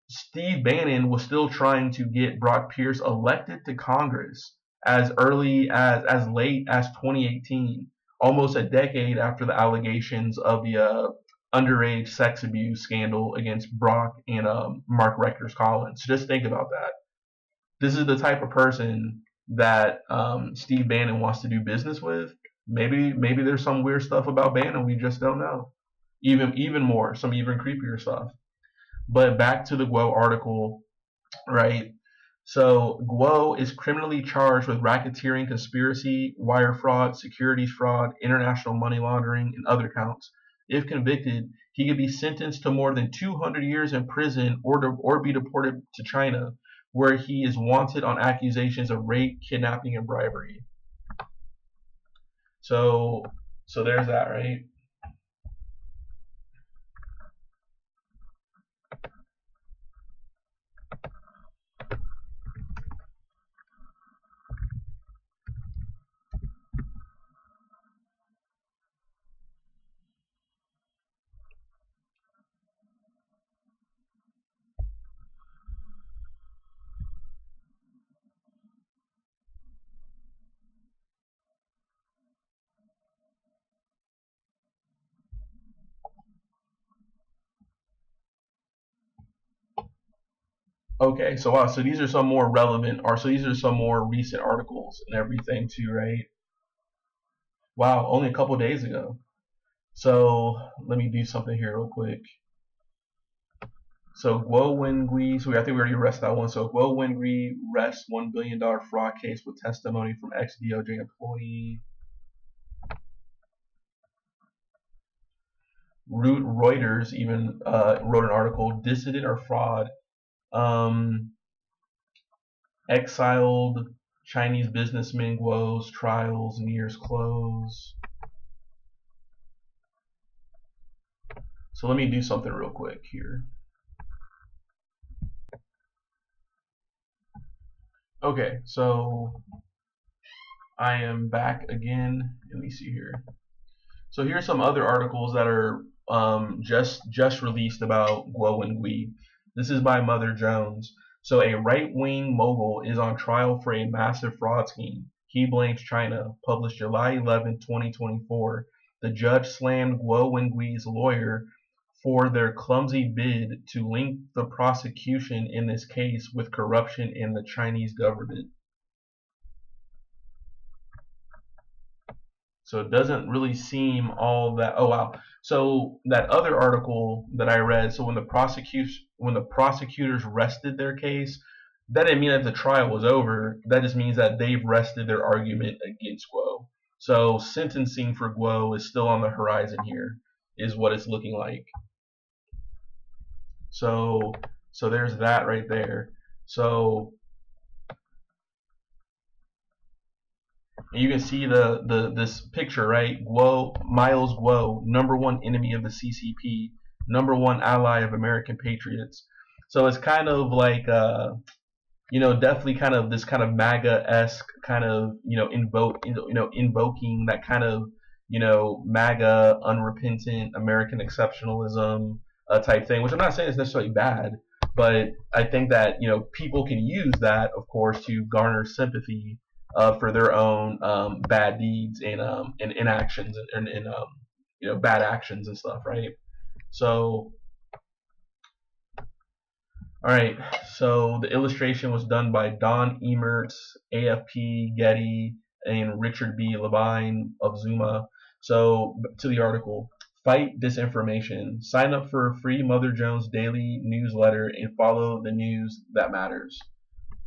Steve Bannon was still trying to get Brock Pierce elected to Congress as late as 2018, almost a decade after the allegations of the underage sex abuse scandal against Brock and Mark Rector Collins. So just think about that. This is the type of person that Steve Bannon wants to do business with. Maybe there's some weird stuff about Bannon we just don't know. Even more, some even creepier stuff. But back to the Guo article, right? So Guo is criminally charged with racketeering, conspiracy, wire fraud, securities fraud, international money laundering, and other counts. If convicted, he could be sentenced to more than 200 years in prison or be deported to China, where he is wanted on accusations of rape, kidnapping, and bribery. So there's that, right? Okay, so wow, so these are some more relevant, or so these are some more recent articles and everything too, right? Wow, only a couple days ago. So let me do something here real quick. So Guo Wengui, I think we already arrested that one. So Guo Wengui rests $1 billion fraud case with testimony from ex-DOJ employee. Reuters even wrote an article, dissident or fraud. Exiled Chinese businessman Guo's trials nears close. So let me do something real quick here. Okay, so I am back again. Let me see here. So here are some other articles that are just released about Guo Wengui. This is by Mother Jones. So a right-wing mogul is on trial for a massive fraud scheme. He blames China. Published July 11, 2024. The judge slammed Guo Wengui's lawyer for their clumsy bid to link the prosecution in this case with corruption in the Chinese government. So it doesn't really seem all that. Oh wow! So that other article that I read. So when the prosecutors rested their case, that didn't mean that the trial was over. That just means that they've rested their argument against Guo. So sentencing for Guo is still on the horizon here, is what it's looking like. So there's that right there. So you can see this picture, right? Miles Guo, #1 enemy of the CCP, #1 ally of American patriots. So it's kind of like definitely kind of this kind of MAGA-esque kind of invoking that kind of MAGA unrepentant American exceptionalism type thing, which I'm not saying is necessarily bad, but I think that people can use that, of course, to garner sympathy for their own bad deeds and inactions and bad actions and stuff, right? So, all right. So the illustration was done by Don Emerts, AFP, Getty, and Richard B. Levine of Zuma. So to the article. Fight disinformation. Sign up for a free Mother Jones daily newsletter and follow the news that matters.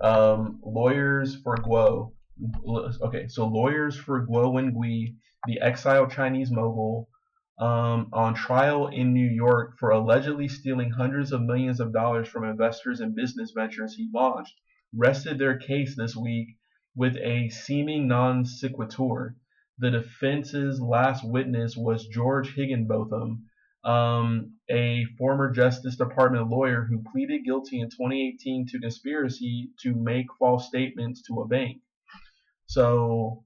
Lawyers for Guo. Okay, so lawyers for Guo Wengui, the exiled Chinese mogul, on trial in New York for allegedly stealing hundreds of millions of dollars from investors and business ventures he launched, rested their case this week with a seeming non sequitur. The defense's last witness was George Higginbotham, a former Justice Department lawyer who pleaded guilty in 2018 to conspiracy to make false statements to a bank. So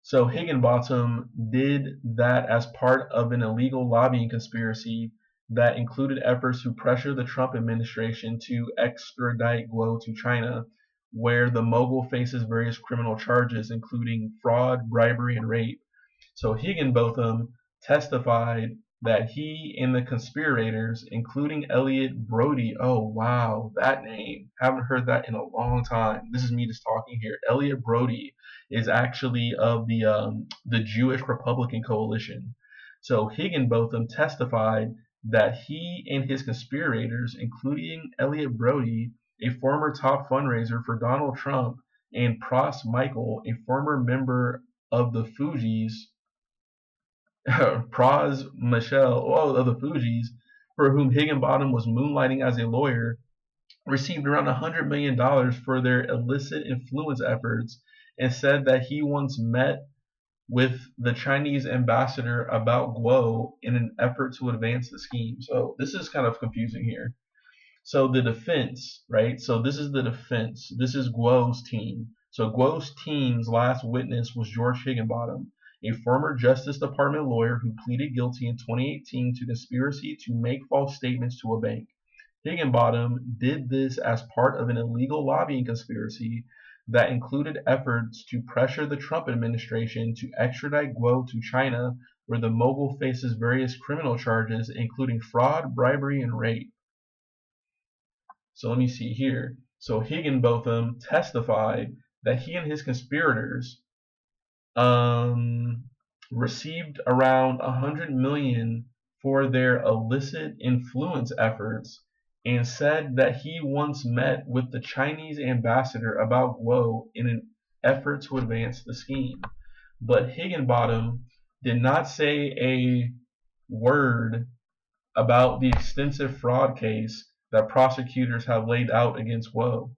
Higginbotham did that as part of an illegal lobbying conspiracy that included efforts to pressure the Trump administration to extradite Guo to China, where the mogul faces various criminal charges, including fraud, bribery, and rape. So Higginbotham testified that he and the conspirators, including Elliot Brody, oh wow, that name, haven't heard that in a long time. This is me just talking here. Elliot Brody is actually of the Jewish Republican Coalition. So Higginbotham testified that he and his conspirators, including Elliot Brody, a former top fundraiser for Donald Trump, and Pros Michael, a former member of the Fugees, Pros Michelle, of the Fugees, for whom Higginbotham was moonlighting as a lawyer, received around $100 million for their illicit influence efforts, and said that he once met with the Chinese ambassador about Guo in an effort to advance the scheme. So this is kind of confusing here. So the defense, right? So this is the defense. This is Guo's team. So Guo's team's last witness was George Higginbotham, a former Justice Department lawyer who pleaded guilty in 2018 to conspiracy to make false statements to a bank. Higginbotham did this as part of an illegal lobbying conspiracy that included efforts to pressure the Trump administration to extradite Guo to China, where the mogul faces various criminal charges, including fraud, bribery, and rape. So let me see here. So Higginbotham testified that he and his conspirators received around $100 million for their illicit influence efforts, and said that he once met with the Chinese ambassador about Guo in an effort to advance the scheme. But Higginbotham did not say a word about the extensive fraud case that prosecutors have laid out against Guo.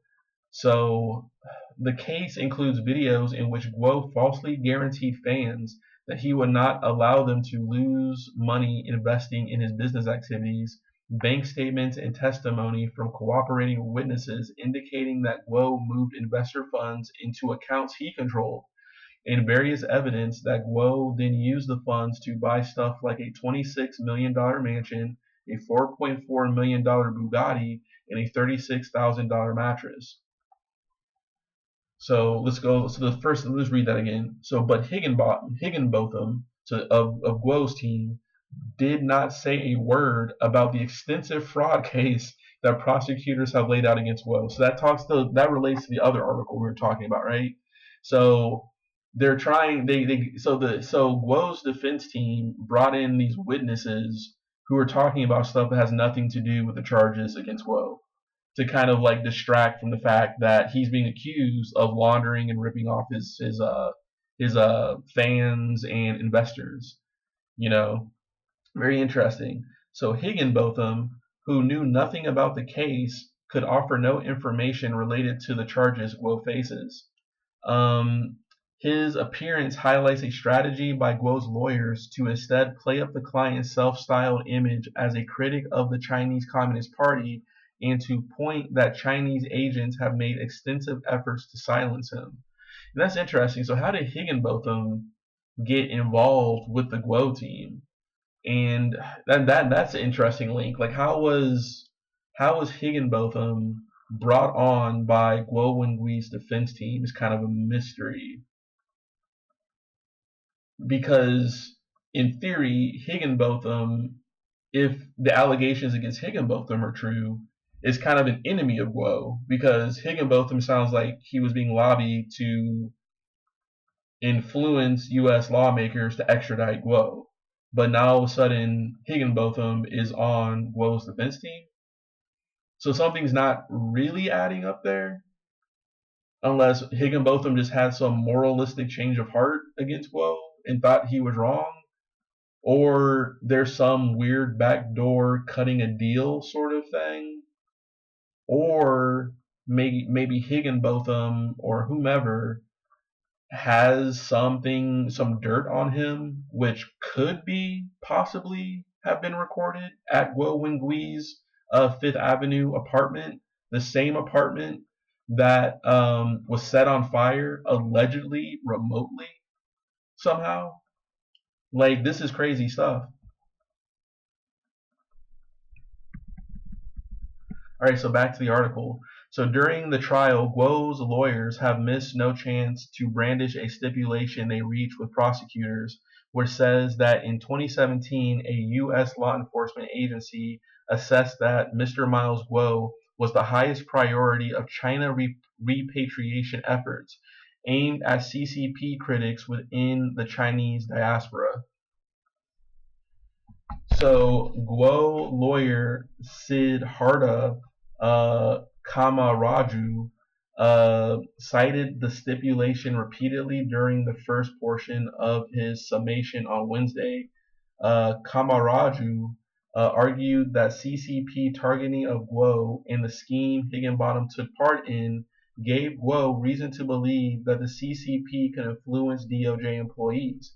So the case includes videos in which Guo falsely guaranteed fans that he would not allow them to lose money investing in his business activities, bank statements and testimony from cooperating witnesses indicating that Guo moved investor funds into accounts he controlled, and various evidence that Guo then used the funds to buy stuff like a $26 million mansion a $4.4 million Bugatti, and a $36,000 mattress. So let's go. So let's read that again. So, but Higginbotham of Guo's team did not say a word about the extensive fraud case that prosecutors have laid out against Guo. So that relates to the other article we were talking about, right? So they're trying so Guo's defense team brought in these witnesses who are talking about stuff that has nothing to do with the charges against Guo, to kind of like distract from the fact that he's being accused of laundering and ripping off his fans and investors. You know, very interesting. So Higginbotham, who knew nothing about the case, could offer no information related to the charges Guo faces. Um, his appearance highlights a strategy by Guo's lawyers to instead play up the client's self-styled image as a critic of the Chinese Communist Party and to point that Chinese agents have made extensive efforts to silence him. And that's interesting. So how did Higginbotham get involved with the Guo team? And that's an interesting link. Like how was Higginbotham brought on by Guo Wengui's defense team is kind of a mystery. Because in theory, Higginbotham, if the allegations against Higginbotham are true, is kind of an enemy of Guo, because Higginbotham sounds like he was being lobbied to influence U.S. lawmakers to extradite Guo. But now all of a sudden, Higginbotham is on Guo's defense team. So something's not really adding up there, unless Higginbotham just had some moralistic change of heart against Guo and thought he was wrong, or there's some weird backdoor cutting a deal sort of thing, or maybe Higginbotham or whomever has some dirt on him, which could be possibly have been recorded at Guo Wengui's Fifth Avenue apartment, the same apartment that was set on fire allegedly remotely somehow. Like, this is crazy stuff. All right, so back to the article. So during the trial, Guo's lawyers have missed no chance to brandish a stipulation they reached with prosecutors, which says that in 2017, a U.S. law enforcement agency assessed that Mr. Miles Guo was the highest priority of China repatriation efforts aimed at CCP critics within the Chinese diaspora. So Guo lawyer Sid Harda Kamaraju cited the stipulation repeatedly during the first portion of his summation on Wednesday. Kamaraju argued that CCP targeting of Guo and the scheme Higginbotham took part in gave Guo reason to believe that the CCP can influence DOJ employees.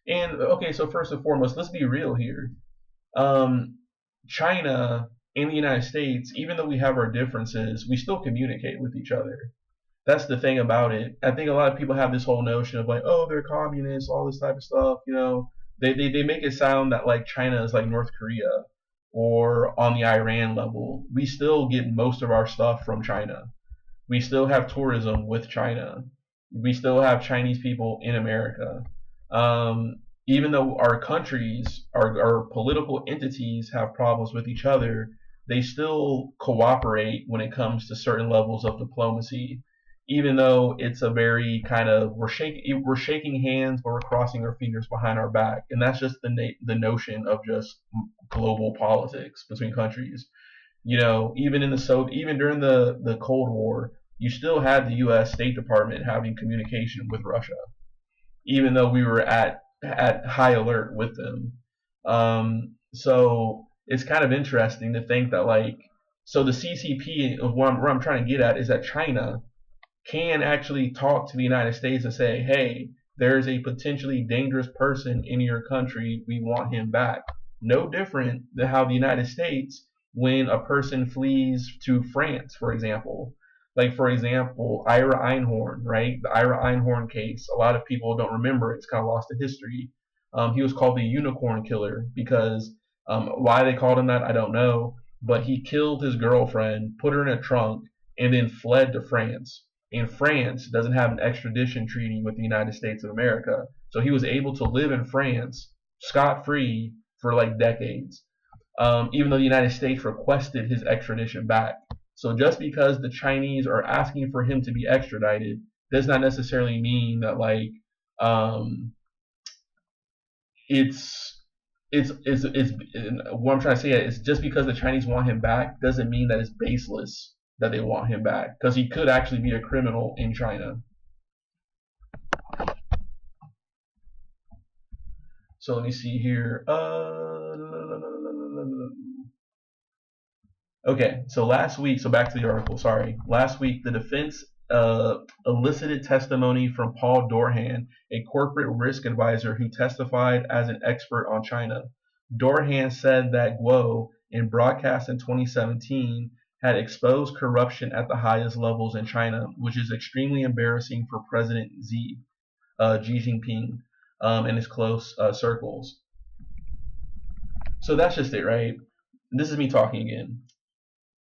And okay, so first and foremost, let's be real here. China and the United States, even though we have our differences, we still communicate with each other. That's the thing about it. I think a lot of people have this whole notion of like, oh, they're communists, all this type of stuff. You know, they make it sound that like China is like North Korea or on the Iran level. We still get most of our stuff from China. We still have tourism with China. We still have Chinese people in America. Even though our countries, our political entities have problems with each other, they still cooperate when it comes to certain levels of diplomacy. Even though it's a very kind of we're shaking hands, but we're crossing our fingers behind our back, and that's just the notion of just global politics between countries. You know, even during the Cold War, you still had the U.S. State Department having communication with Russia, even though we were at high alert with them. So it's kind of interesting to think that so the CCP, where I'm trying to get at, is that China can actually talk to the United States and say, hey, there's a potentially dangerous person in your country. We want him back. No different than how the United States, when a person flees to France, for example, Ira Einhorn, right? The Ira Einhorn case. A lot of people don't remember. It's kind of lost to history. He was called the Unicorn Killer because Why they called him that, I don't know. But he killed his girlfriend, put her in a trunk, and then fled to France. And France doesn't have an extradition treaty with the United States of America. So he was able to live in France scot free for like decades, even though the United States requested his extradition back. So just because the Chinese are asking for him to be extradited does not necessarily mean that like um, it's it's what I'm trying to say is just because the Chinese want him back doesn't mean that it's baseless that they want him back, because he could actually be a criminal in China. So let me see here. Okay, so last week, so back to the article, sorry. Last week, the defense elicited testimony from Paul Dorhan, a corporate risk advisor who testified as an expert on China. Dorhan said that Guo, in broadcast in 2017, had exposed corruption at the highest levels in China, which is extremely embarrassing for President Xi Jinping, and his close circles. So that's just it, right? This is me talking again.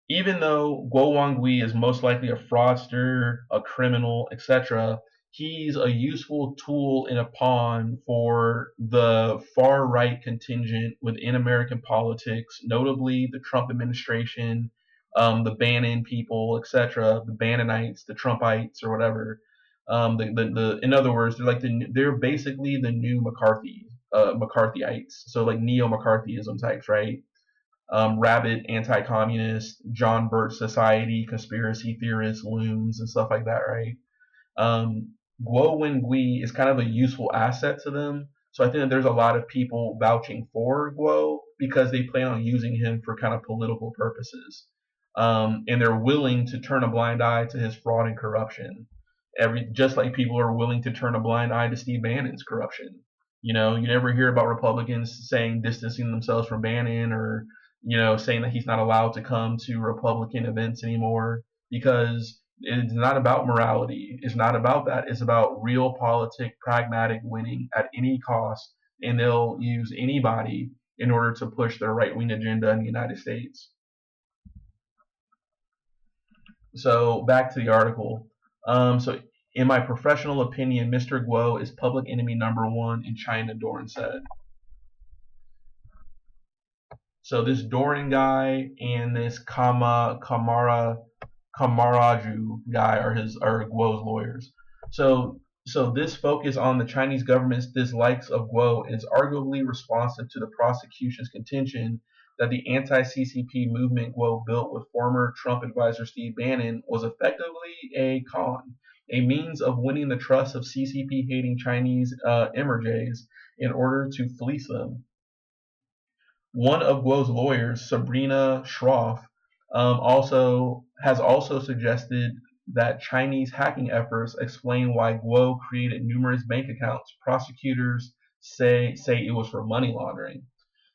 Even though Guo Wengui is most likely a fraudster, a criminal, etc., he's a useful tool in a pawn for the far right contingent within American politics, notably the Trump administration, the Bannon people, etc., the Bannonites, the Trumpites, or whatever. In other words, they're basically the new McCarthyites, so like neo McCarthyism types, right? Rabid anti-communist, John Birch Society, conspiracy theorists, loons, and stuff like that, right? Guo Wengui is kind of a useful asset to them. So I think that there's a lot of people vouching for Guo because they plan on using him for kind of political purposes. And they're willing to turn a blind eye to his fraud and corruption. Just like people are willing to turn a blind eye to Steve Bannon's corruption. You know, you never hear about Republicans saying distancing themselves from Bannon, or saying that he's not allowed to come to Republican events anymore, because it's not about morality. It's not about that. It's about realpolitik, pragmatic winning at any cost, and they'll use anybody in order to push their right-wing agenda in the United States. So back to the article. So in my professional opinion, Mr. Guo is public enemy number one in China, Doran said. So this Doran guy and this Kamaraju guy are Guo's lawyers. So this focus on the Chinese government's dislikes of Guo is arguably responsive to the prosecution's contention that the anti-CCP movement Guo built with former Trump advisor Steve Bannon was effectively a con, a means of winning the trust of CCP-hating Chinese emerges in order to fleece them. One of Guo's lawyers, Sabrina Schroff, has also suggested that Chinese hacking efforts explain why Guo created numerous bank accounts. Prosecutors say it was for money laundering.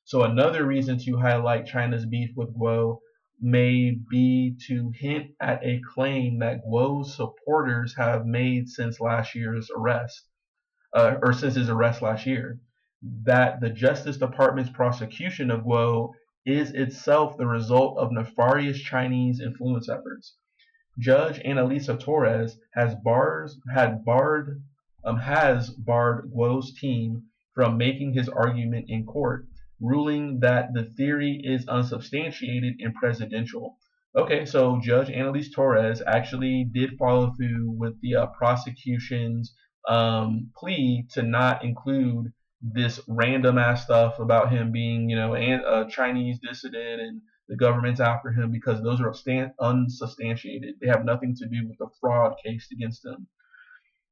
So another reason to highlight China's beef with Guo may be to hint at a claim that Guo's supporters have made since last year's arrest, or since his arrest last year, that the Justice Department's prosecution of Guo is itself the result of nefarious Chinese influence efforts. Judge Annalisa Torres has barred Guo's team from making his argument in court, ruling that the theory is unsubstantiated and presidential. Okay, so Judge Annalisa Torres actually did follow through with the prosecution's plea to not include this random ass stuff about him being, a Chinese dissident and the government's after him, because those are unsubstantiated. They have nothing to do with the fraud case against him.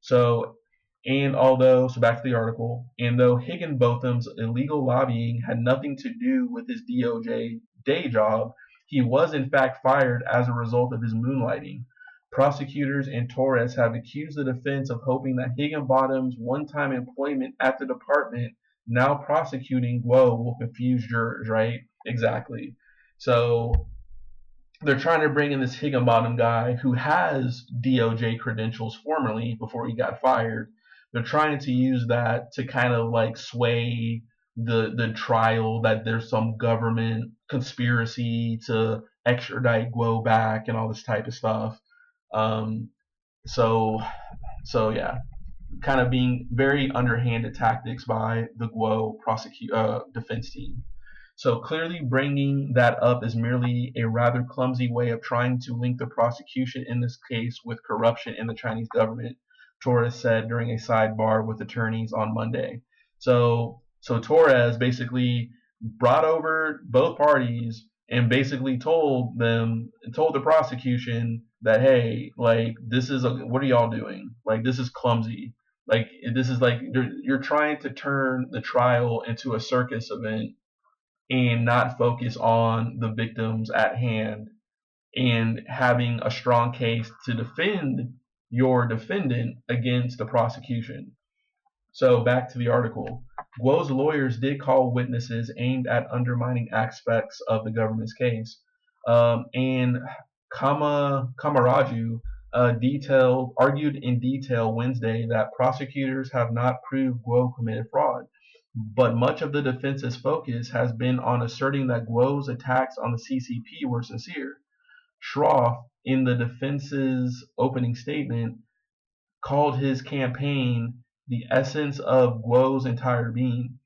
So back to the article, and though Higginbotham's illegal lobbying had nothing to do with his DOJ day job, he was in fact fired as a result of his moonlighting. Prosecutors and Torres have accused the defense of hoping that Higginbotham's one-time employment at the department, now prosecuting Guo, will confuse jurors, right? Exactly. So they're trying to bring in this Higginbottom guy who has DOJ credentials formerly before he got fired. They're trying to use that to kind of like sway the trial, that there's some government conspiracy to extradite Guo back and all this type of stuff. Um, so yeah, kind of being very underhanded tactics by the Guo defense team. So clearly bringing that up is merely a rather clumsy way of trying to link the prosecution in this case with corruption in the Chinese government, Torres said during a sidebar with attorneys on Monday. So Torres basically brought over both parties and basically told the prosecution that, hey, like, what are y'all doing? Like, this is clumsy. Like, this is like you're trying to turn the trial into a circus event and not focus on the victims at hand and having a strong case to defend your defendant against the prosecution. So back to the article. Guo's lawyers did call witnesses aimed at undermining aspects of the government's case. And Kamaraju argued in detail Wednesday that prosecutors have not proved Guo committed fraud. But much of the defense's focus has been on asserting that Guo's attacks on the CCP were sincere. Schroff, in the defense's opening statement, called his campaign the essence of Guo's entire being.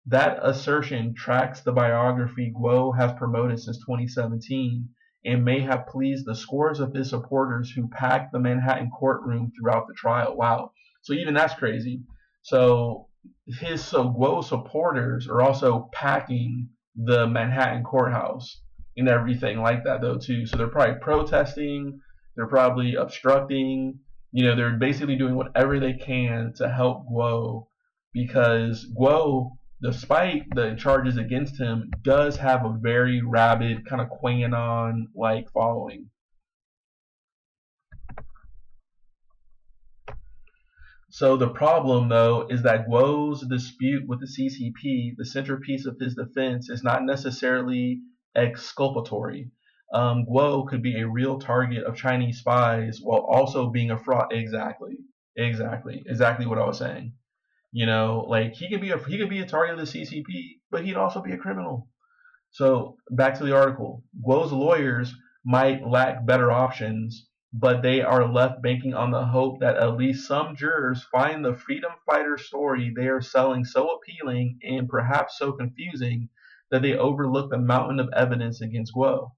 That assertion tracks the biography Guo has promoted since 2017 and may have pleased the scores of his supporters who packed the Manhattan courtroom throughout the trial. Wow. So even that's crazy. So Guo's supporters are also packing the Manhattan courthouse and everything like that, though, too. So they're probably protesting, they're probably obstructing, they're basically doing whatever they can to help Guo, because Guo, despite the charges against him, does have a very rabid kind of QAnon-like following. So the problem, though, is that Guo's dispute with the CCP, the centerpiece of his defense, is not necessarily exculpatory. Guo could be a real target of Chinese spies while also being a fraud. Exactly what I was saying. Like, he could be a target of the CCP, but he'd also be a criminal. So back to the article. Guo's lawyers might lack better options, but they are left banking on the hope that at least some jurors find the freedom fighter story they are selling so appealing and perhaps so confusing that they overlook the mountain of evidence against Guo.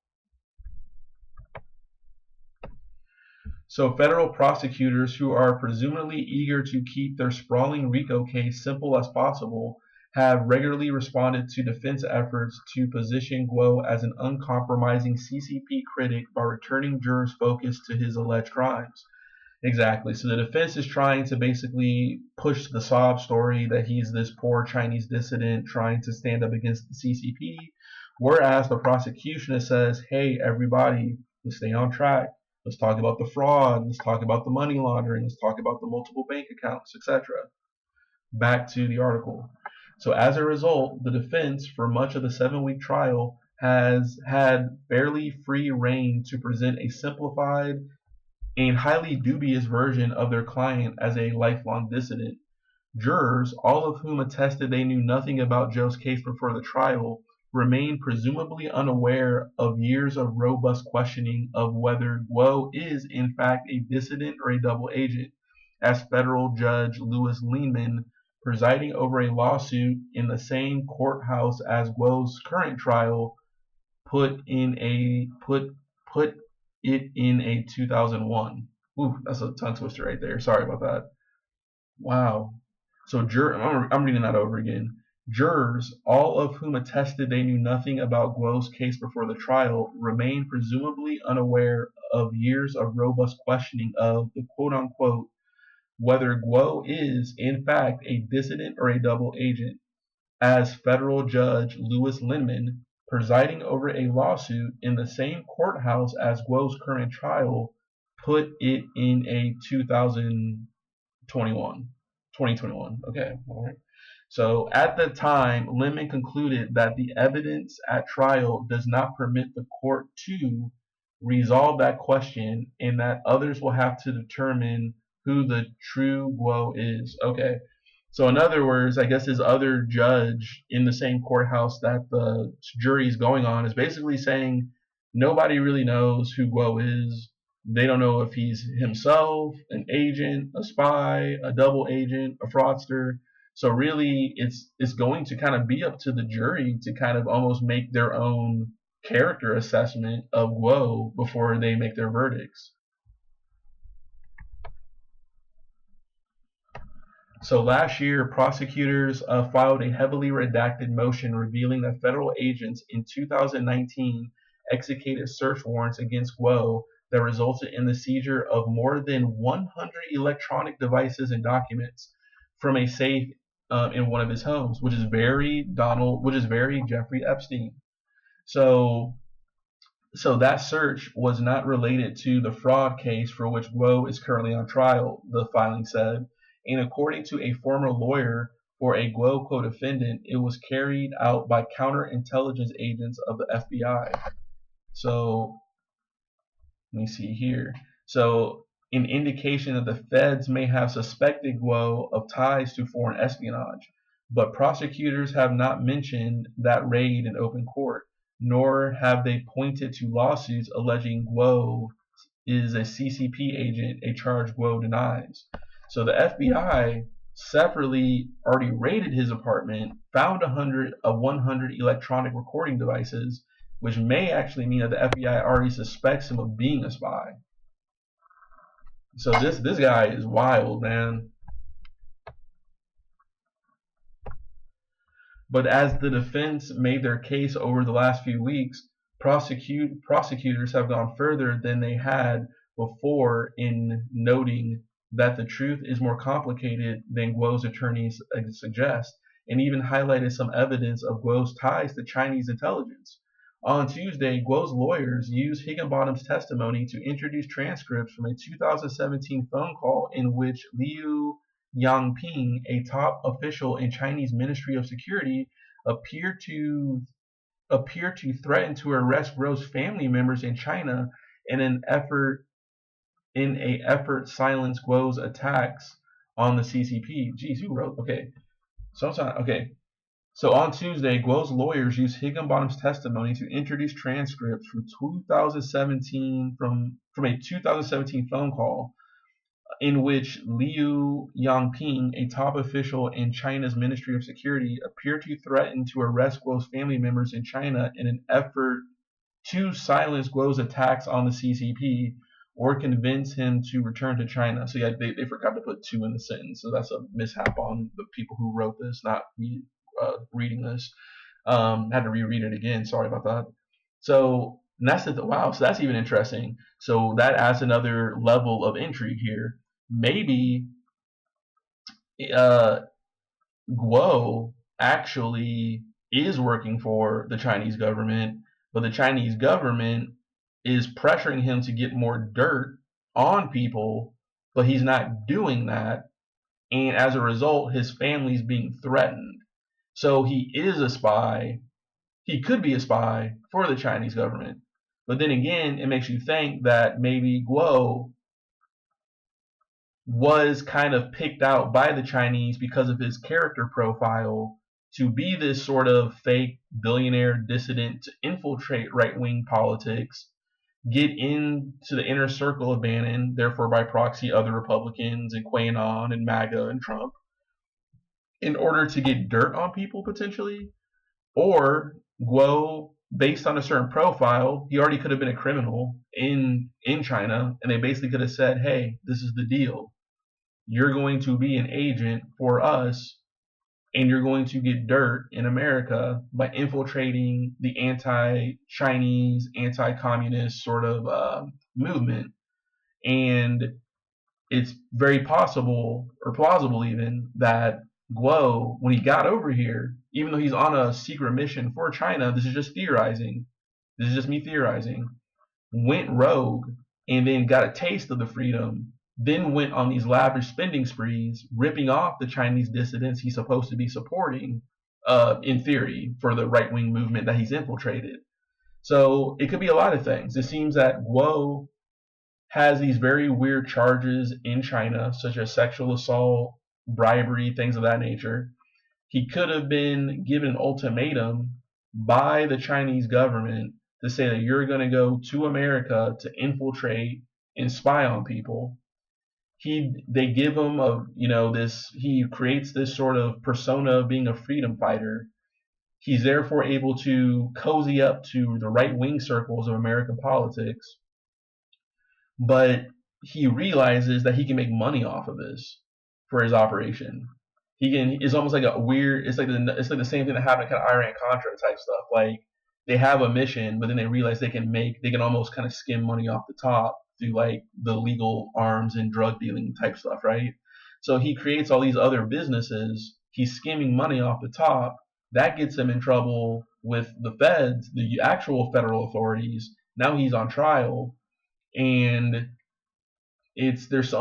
So federal prosecutors, who are presumably eager to keep their sprawling RICO case simple as possible, have regularly responded to defense efforts to position Guo as an uncompromising CCP critic by returning jurors' focus to his alleged crimes. Exactly. So the defense is trying to basically push the sob story that he's this poor Chinese dissident trying to stand up against the CCP, whereas the prosecution says, hey, everybody, let's stay on track. Let's talk about the fraud. Let's talk about the money laundering. Let's talk about the multiple bank accounts, etc. Back to the article. So as a result, the defense, for much of the 7-week trial, has had fairly free rein to present a simplified and highly dubious version of their client as a lifelong dissident. Jurors, all of whom attested they knew nothing about Joe's case before the trial, remain presumably unaware of years of robust questioning of whether Guo is in fact a dissident or a double agent, as federal judge Louis Lehman, presiding over a lawsuit in the same courthouse as Guo's current trial, put it in a 2001. Ooh, that's a tongue twister right there. Sorry about that. Wow. So I'm reading that over again. Jurors, all of whom attested they knew nothing about Guo's case before the trial, remain presumably unaware of years of robust questioning of the quote-unquote whether Guo is, in fact, a dissident or a double agent, as federal judge Louis Lehman, presiding over a lawsuit in the same courthouse as Guo's current trial, put it in a 2021. Okay, all right. So at the time, Lehman concluded that the evidence at trial does not permit the court to resolve that question and that others will have to determine who the true Guo is. Okay, So in other words, I guess his other judge in the same courthouse that the jury is going on is basically saying nobody really knows who Guo is. They don't know if he's himself, an agent, a spy, a double agent, a fraudster. So really, it's going to kind of be up to the jury to kind of almost make their own character assessment of Guo before they make their verdicts. So last year, prosecutors filed a heavily redacted motion revealing that federal agents in 2019 executed search warrants against Guo that resulted in the seizure of more than 100 electronic devices and documents from a safe in one of his homes, which is very Jeffrey Epstein. So that search was not related to the fraud case for which Guo is currently on trial, the filing said. And according to a former lawyer for a Guo co-defendant, it was carried out by counterintelligence agents of the FBI. So, let me see here. So, an indication that the feds may have suspected Guo of ties to foreign espionage, but prosecutors have not mentioned that raid in open court, nor have they pointed to lawsuits alleging Guo is a CCP agent, a charge Guo denies. So the FBI separately already raided his apartment, found 100 electronic recording devices, which may actually mean that the FBI already suspects him of being a spy. So this guy is wild, man. But as the defense made their case over the last few weeks, prosecutors have gone further than they had before in noting that the truth is more complicated than Guo's attorneys suggest, and even highlighted some evidence of Guo's ties to Chinese intelligence. On Tuesday, Guo's lawyers used Higginbottom's testimony to introduce transcripts from a 2017 phone call in which Liu Yangping, a top official in Chinese Ministry of Security, appeared to threaten to arrest Guo's family members in China in an effort to silence Guo's attacks on the CCP. Geez, who wrote? Okay, So on Tuesday, Guo's lawyers used Higginbottom's testimony to introduce transcripts from 2017 from a 2017 phone call in which Liu Yangping, a top official in China's Ministry of Security, appeared to threaten to arrest Guo's family members in China in an effort to silence Guo's attacks on the CCP or convince him to return to China. So yeah, they forgot to put two in the sentence, so that's a mishap on the people who wrote this, not me reading this. Had to reread it again. Sorry about that. So that's wow. So that's even interesting. So that adds another level of intrigue here. Maybe Guo actually is working for the Chinese government, but the Chinese government is pressuring him to get more dirt on people, but he's not doing that. And as a result, his family's being threatened. So he is a spy. He could be a spy for the Chinese government. But then again, it makes you think that maybe Guo was kind of picked out by the Chinese because of his character profile to be this sort of fake billionaire dissident to infiltrate right-wing politics, get into the inner circle of Bannon, therefore by proxy other Republicans and QAnon and MAGA and Trump, in order to get dirt on people potentially. Or Guo, based on a certain profile, he already could have been a criminal in China, and they basically could have said, hey, this is the deal. You're going to be an agent for us, and you're going to get dirt in America by infiltrating the anti-Chinese, anti-communist sort of movement. And it's very possible, or plausible even, that Guo, when he got over here, even though he's on a secret mission for China, this is just theorizing, this is just me theorizing, went rogue and then got a taste of the freedom, then went on these lavish spending sprees, ripping off the Chinese dissidents he's supposed to be supporting, in theory, for the right-wing movement that he's infiltrated. So it could be a lot of things. It seems that Guo has these very weird charges in China, such as sexual assault, bribery, things of that nature. He could have been given an ultimatum by the Chinese government to say that you're going to go to America to infiltrate and spy on people. They give him this, he creates this sort of persona of being a freedom fighter. He's therefore able to cozy up to the right wing circles of American politics, but he realizes that he can make money off of this for his operation. He can. It's almost like a weird. It's like the same thing that happened in kind of Iran Contra type stuff. Like they have a mission, but then they realize they can almost kind of skim money off the top through like the legal arms and drug dealing type stuff, right? So he creates all these other businesses. He's skimming money off the top. That gets him in trouble with the feds, the actual federal authorities. Now he's on trial, and it's just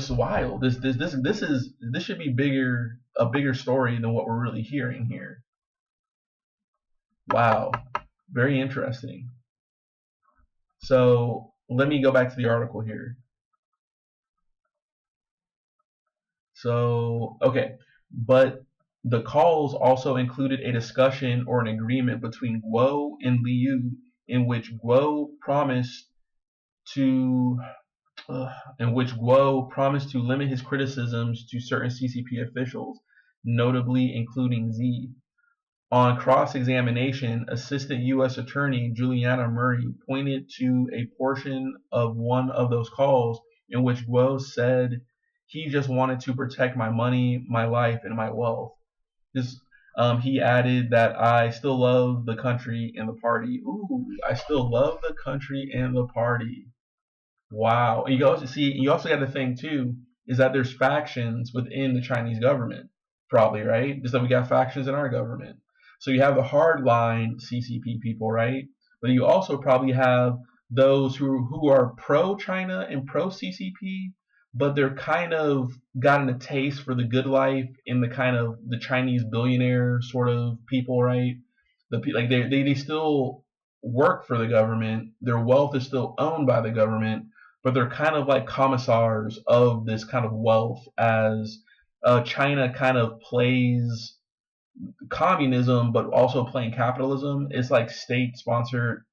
wild. This should be a bigger story than what we're really hearing here. Wow, very interesting. So let me go back to the article here. So okay, but the calls also included a discussion or an agreement between Guo and Liu in which Guo promised to in which Guo promised to limit his criticisms to certain CCP officials, notably including Z. On cross-examination, Assistant U.S. Attorney Juliana Murray pointed to a portion of one of those calls in which Guo said he just wanted to protect my money, my life, and my wealth. He added that I still love the country and the party. Ooh, I still love the country and the party. Wow. And you also got to think too, is that there's factions within the Chinese government, probably, right? Just like we got factions in our government. So you have the hardline CCP people, right? But you also probably have those who are pro China and pro CCP, but they're kind of gotten a taste for the good life in the kind of the Chinese billionaire sort of people, right? Like they still work for the government. Their wealth is still owned by the government, but they're kind of like commissars of this kind of wealth as China kind of plays communism, but also playing capitalism. It's like state-sponsored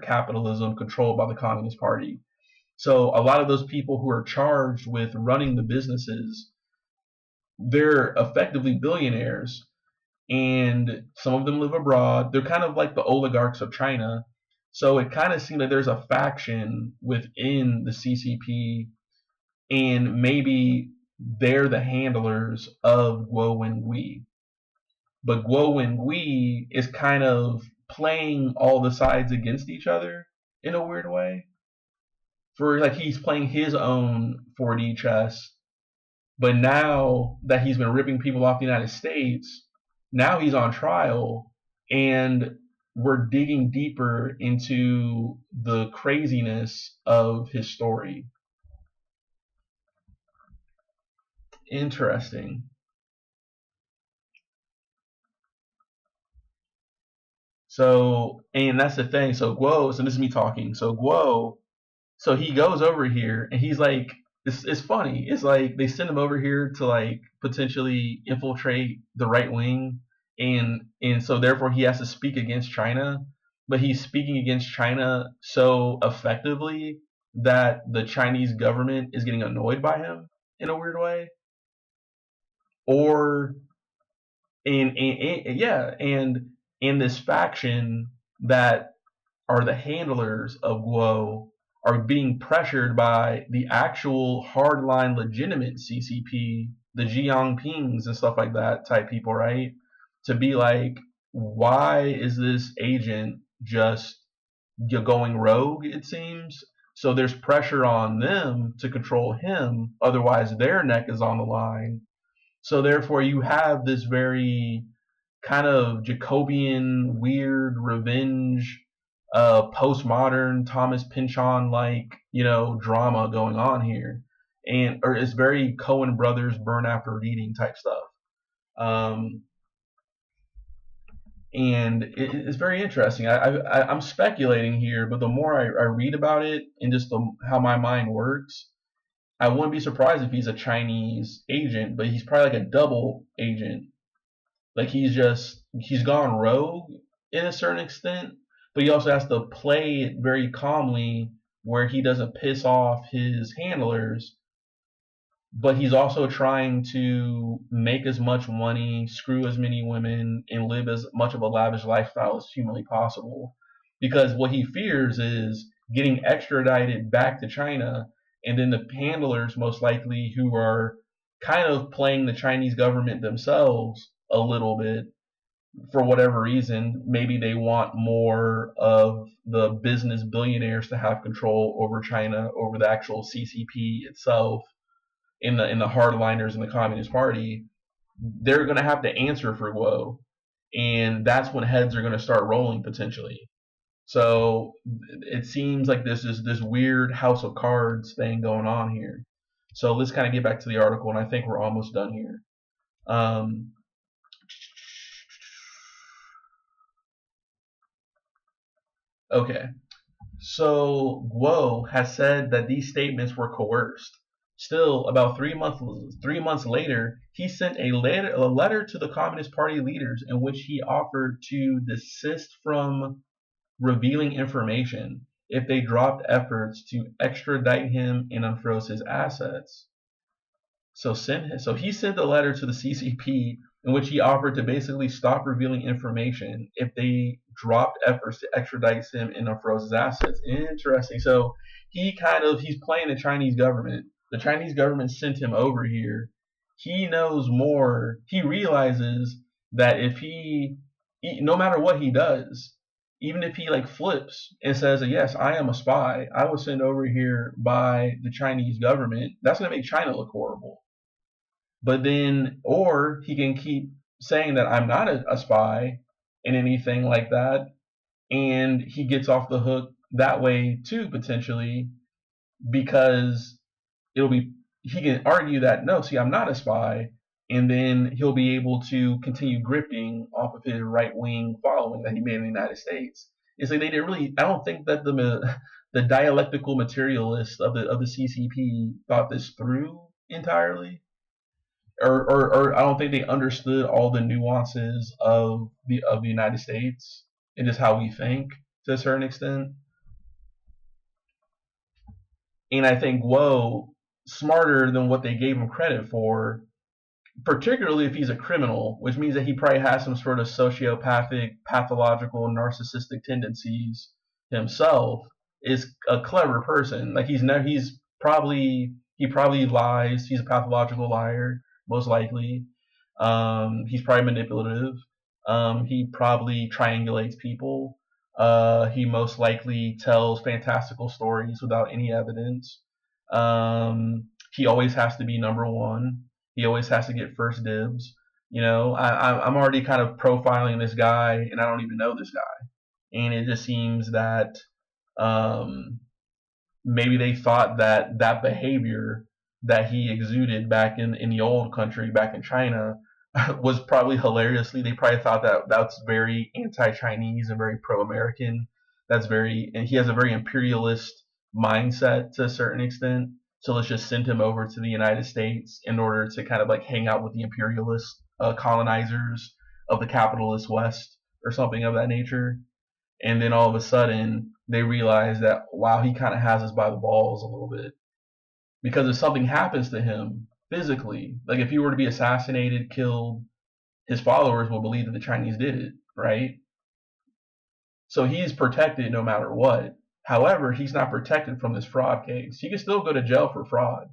capitalism controlled by the Communist Party. So a lot of those people who are charged with running the businesses, they're effectively billionaires, and some of them live abroad. They're kind of like the oligarchs of China. So it kind of seems like there's a faction within the CCP, and maybe they're the handlers of Guo Wengui. But Guo Wengui is kind of playing all the sides against each other in a weird way. For like he's playing his own 4D chess, but now that he's been ripping people off the United States, now he's on trial, and we're digging deeper into the craziness of his story. Interesting. So, and that's the thing. So Guo, so this is me talking. So Guo, so he goes over here and he's like, it's funny. It's like they send him over here to like potentially infiltrate the right wing, and so therefore he has to speak against China, but he's speaking against China so effectively that the Chinese government is getting annoyed by him in a weird way, or yeah, and this faction that are the handlers of Guo are being pressured by the actual hardline legitimate CCP, the Jiangpings and stuff like that type people, right? To be like, why is this agent just going rogue, it seems? So there's pressure on them to control him, otherwise their neck is on the line. So therefore you have this very kind of Jacobian, weird revenge, postmodern Thomas Pynchon like drama going on here, and or it's very Coen Brothers Burn After Reading type stuff, um, and it's very interesting. I'm speculating here, but the more I read about it and just how my mind works, I wouldn't be surprised if he's a Chinese agent, but he's probably like a double agent. Like he's gone rogue in a certain extent, but he also has to play it very calmly where he doesn't piss off his handlers, but he's also trying to make as much money, screw as many women, and live as much of a lavish lifestyle as humanly possible. Because what he fears is getting extradited back to China, and then the handlers, most likely, who are kind of playing the Chinese government themselves a little bit, for whatever reason, maybe they want more of the business billionaires to have control over China, over the actual CCP itself, in the hardliners in the Communist Party. They're going to have to answer for Guo, and that's when heads are going to start rolling potentially. So it seems like this is this weird house of cards thing going on here. So let's kind of get back to the article, and I think we're almost done here. Um, okay, so Guo has said that these statements were coerced. Still, about 3 months later, he sent a letter to the Communist Party leaders in which he offered to desist from revealing information if they dropped efforts to extradite him and unfroze his assets. So he sent a letter to the CCP in which he offered to basically stop revealing information if they dropped efforts to extradite him and unfroze his assets. Interesting. So he's playing the Chinese government. The Chinese government sent him over here. He knows more. He realizes that if no matter what he does, even if he like flips and says, yes, I am a spy, I was sent over here by the Chinese government, that's going to make China look horrible. But then, or he can keep saying that I'm not a spy and anything like that, and he gets off the hook that way too, potentially, because he can argue that, no, see, I'm not a spy, and then he'll be able to continue grifting off of his right wing following that he made in the United States. It's like they didn't really. I don't think that the dialectical materialists of the CCP thought this through entirely, or I don't think they understood all the nuances of the United States and just how we think to a certain extent. And I think Guo, smarter than what they gave him credit for, particularly if he's a criminal, which means that he probably has some sort of sociopathic, pathological, narcissistic tendencies himself, is a clever person. Like he probably lies. He's a pathological liar, most likely. He's probably manipulative. He probably triangulates people. He most likely tells fantastical stories without any evidence. He always has to be number one. He always has to get first dibs. I'm already kind of profiling this guy, and I don't even know this guy. And it just seems that maybe they thought that that behavior that he exuded back in the old country, back in China, was probably hilariously. They probably thought that that's very anti-Chinese and very pro-American. And he has a very imperialist mindset to a certain extent. So let's just send him over to the United States in order to kind of like hang out with the imperialist colonizers of the capitalist West or something of that nature. And then all of a sudden they realize that, wow, he kind of has us by the balls a little bit. Because if something happens to him physically, like if he were to be assassinated, killed, his followers will believe that the Chinese did it, right? So he's protected no matter what. However, he's not protected from this fraud case. He can still go to jail for fraud.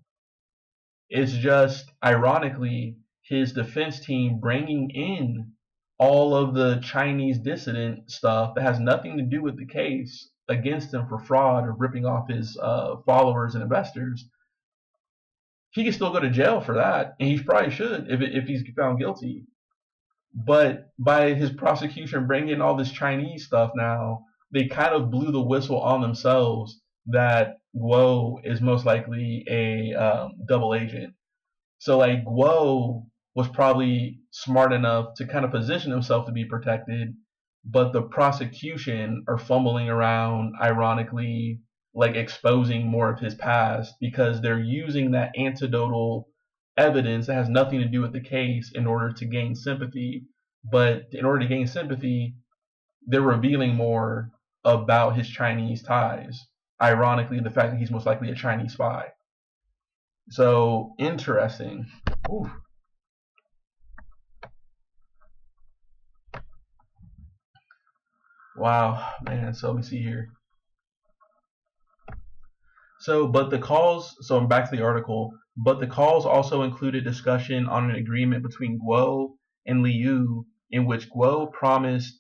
It's just, ironically, his defense team bringing in all of the Chinese dissident stuff that has nothing to do with the case against him for fraud or ripping off his followers and investors. He can still go to jail for that, and he probably should if he's found guilty. But by his prosecution bringing in all this Chinese stuff now, they kind of blew the whistle on themselves that Guo is most likely a double agent. So like Guo was probably smart enough to kind of position himself to be protected, but the prosecution are fumbling around, ironically, like exposing more of his past, because they're using that anecdotal evidence that has nothing to do with the case in order to gain sympathy. But in order to gain sympathy, they're revealing more about his Chinese ties. Ironically, the fact that he's most likely a Chinese spy. So interesting. Ooh. Wow, man. So let me see here. So, but the calls, so I'm back to the article, but the calls also included discussion on an agreement between Guo and Liu in which Guo promised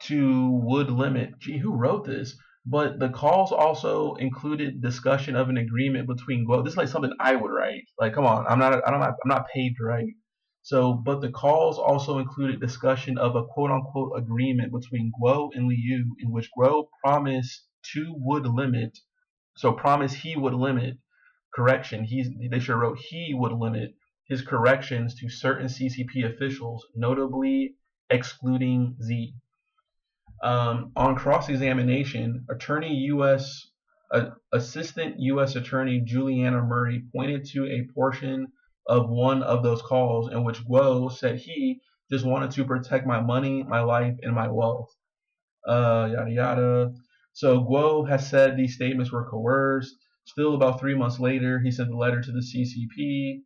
to would limit. Gee, who wrote this? But the calls also included discussion of an agreement between Guo. This is like something I would write. Like, come on, I'm not paid to write. So, but the calls also included discussion of a quote unquote agreement between Guo and Liu in which Guo promised to would limit. So promise he would limit correction. They should have wrote he would limit his corrections to certain CCP officials, notably excluding Z. On cross-examination, Assistant U.S. Attorney Juliana Murray pointed to a portion of one of those calls in which Guo said he just wanted to protect my money, my life, and my wealth. Yada yada. So Guo has said these statements were coerced. Still, about 3 months later, he sent a letter to the CCP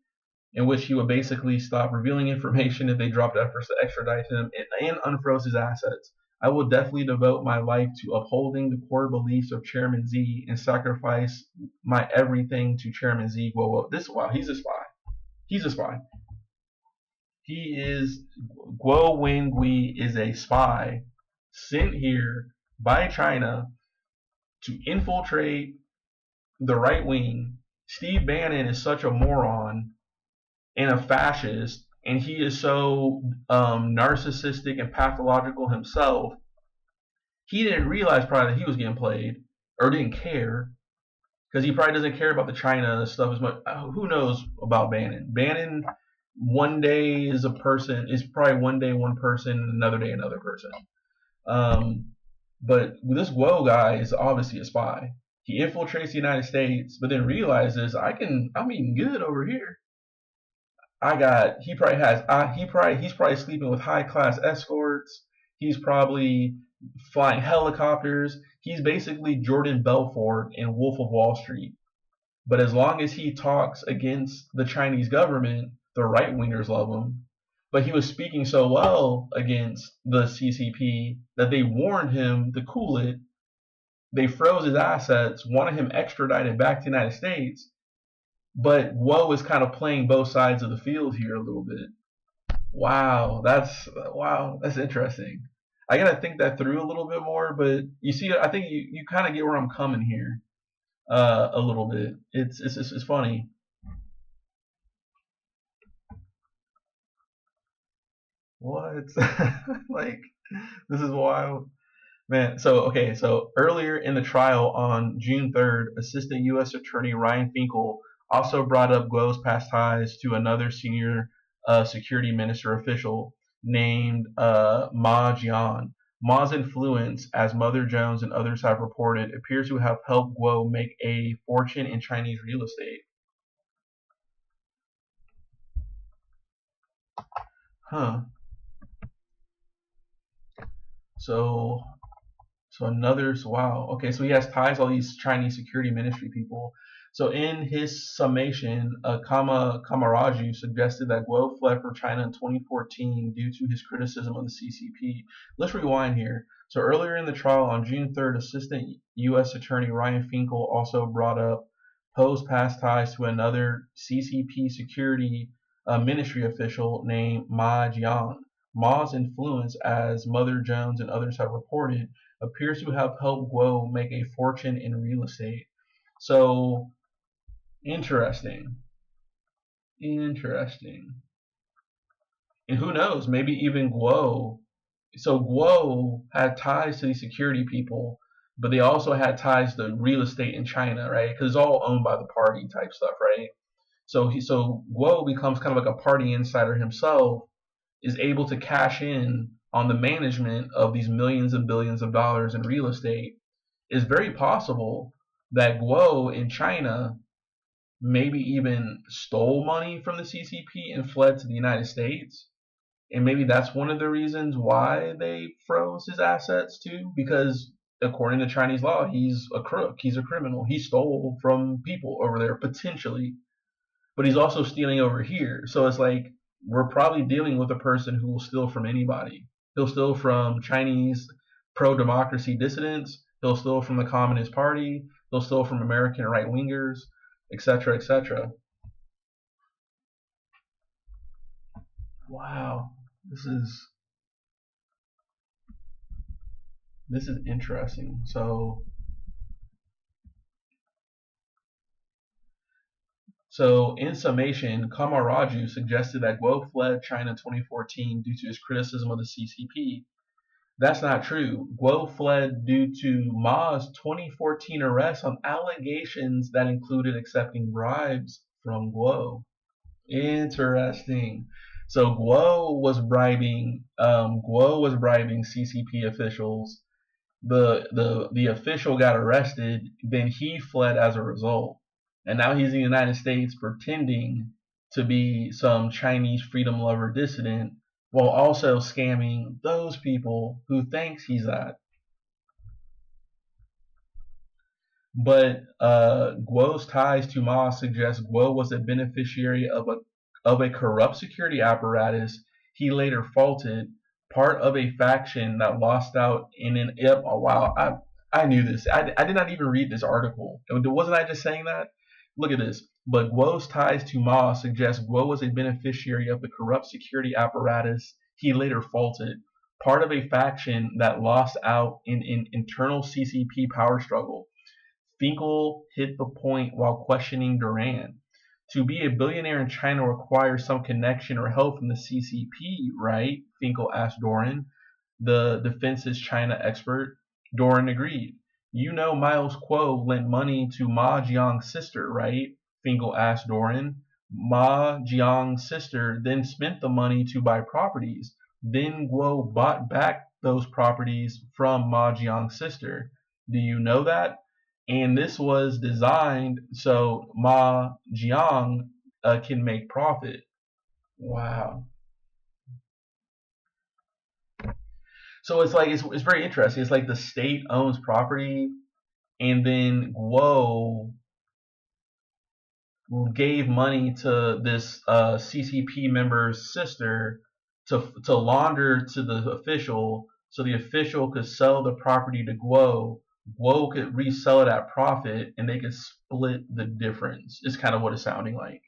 in which he would basically stop revealing information if they dropped efforts to extradite him and unfroze his assets. I will definitely devote my life to upholding the core beliefs of Chairman Z and sacrifice my everything to Chairman Z. Guo. He's a spy. He's a spy. Guo Wengui is a spy sent here by China to infiltrate the right wing. Steve Bannon is such a moron and a fascist, and he is so narcissistic and pathological himself. He didn't realize probably that he was getting played, or didn't care, because he probably doesn't care about the China stuff as much. Who knows about Bannon? Bannon one day is a person, is probably one day one person, and another day another person. But this Guo guy is obviously a spy. He infiltrates the United States, but then realizes I'm eating good over here. He's probably sleeping with high class escorts. He's probably flying helicopters. He's basically Jordan Belfort in Wolf of Wall Street. But as long as he talks against the Chinese government, the right wingers love him. But he was speaking so well against the CCP that they warned him to cool it. They froze his assets, wanted him extradited back to the United States. But Guo is kind of playing both sides of the field here a little bit. Wow, that's interesting. I gotta think that through a little bit more, but you see, I think you kind of get where I'm coming here a little bit. It's funny. What? Like, this is wild. Man, so earlier in the trial on June 3rd, Assistant U.S. Attorney Ryan Finkel also brought up Guo's past ties to another senior security minister official named Ma Jian. Ma's influence, as Mother Jones and others have reported, appears to have helped Guo make a fortune in Chinese real estate. Huh. So wow. Okay, so he has ties to all these Chinese security ministry people. So in his summation, Kamaraju suggested that Guo fled from China in 2014 due to his criticism of the CCP. Let's rewind here. So earlier in the trial on June 3rd, Assistant U.S. Attorney Ryan Finkel also brought up Poe's past ties to another CCP security ministry official named Ma Jian. Ma's influence, as Mother Jones and others have reported, appears to have helped Guo make a fortune in real estate. So, interesting. And who knows, maybe even Guo. So Guo had ties to these security people, but they also had ties to real estate in China, right? Because it's all owned by the party type stuff, right? So Guo becomes kind of like a party insider himself, is able to cash in on the management of these millions and billions of dollars in real estate. it's very possible that Guo in China maybe even stole money from the CCP and fled to the United States. And maybe that's one of the reasons why they froze his assets too, because according to Chinese law, he's a crook, he's a criminal. He stole from people over there potentially, but he's also stealing over here. So it's like we're probably dealing with a person who will steal from anybody. He'll steal from Chinese pro-democracy dissidents. He'll steal from the Communist Party. He'll steal from American right-wingers, etc., etc. Wow, this is interesting. So in summation, Kamaraju suggested that Guo fled China in 2014 due to his criticism of the CCP. That's not true. Guo fled due to Ma's 2014 arrest on allegations that included accepting bribes from Guo. Interesting. So Guo was bribing. Guo was bribing CCP officials. The official got arrested. Then he fled as a result, and now he's in the United States pretending to be some Chinese freedom lover dissident while also scamming those people who thinks he's that. But Guo's ties to Ma suggest Guo was a beneficiary of a corrupt security apparatus he later faulted, part of a faction that lost out in an oh wow, I knew this. I did not even read this article. Wasn't I just saying that? Look at this. But Guo's ties to Ma suggest Guo was a beneficiary of the corrupt security apparatus he later faulted, part of a faction that lost out in an internal CCP power struggle. Finkel hit the point while questioning Duran. To be a billionaire in China requires some connection or help from the CCP, right? Finkel asked Doran, the defense's China expert. Doran agreed. You know Miles Kuo lent money to Ma Jiang's sister, right? Finkel asked Doran. Ma Jiang's sister then spent the money to buy properties. Then Guo bought back those properties from Ma Jiang's sister. Do you know that? And this was designed so Ma Jiang can make profit. Wow. So it's like it's very interesting. It's like the state owns property, and then Guo gave money to this CCP member's sister to launder to the official, so the official could sell the property to Guo. Guo could resell it at profit, and they could split the difference. Is kind of what it's sounding like.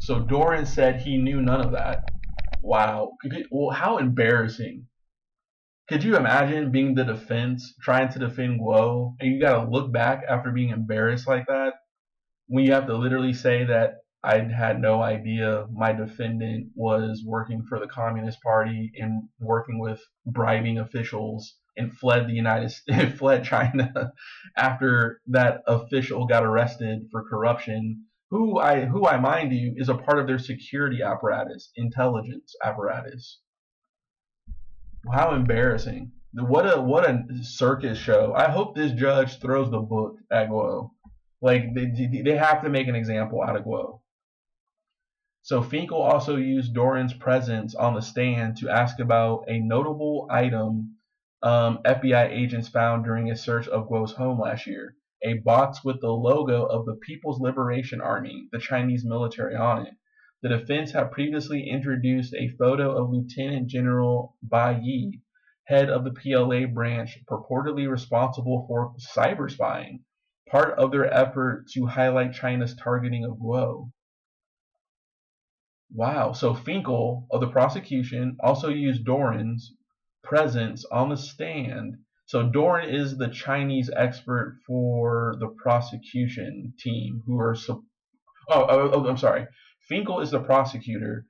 So Doran said he knew none of that. Wow. Well, how embarrassing. Could you imagine being the defense, trying to defend Guo, and you gotta look back after being embarrassed like that? When you have to literally say that I had no idea my defendant was working for the Communist Party and working with bribing officials and fled the fled China after that official got arrested for corruption, who I mind you is a part of their security apparatus, intelligence apparatus. How embarrassing. What a circus show. I hope this judge throws the book at Guo. Like they have to make an example out of Guo. So Finkel also used Doran's presence on the stand to ask about a notable item FBI agents found during a search of Guo's home last year. A box with the logo of the People's Liberation Army, the Chinese military, on it. The defense had previously introduced a photo of Lieutenant General Bai Yi, head of the PLA branch purportedly responsible for cyber spying, part of their effort to highlight China's targeting of Guo. Wow. So Finkel of the prosecution also used Doran's presence on the stand. So Doran is the Chinese expert for the prosecution team who are I'm sorry. Finkel is the prosecutor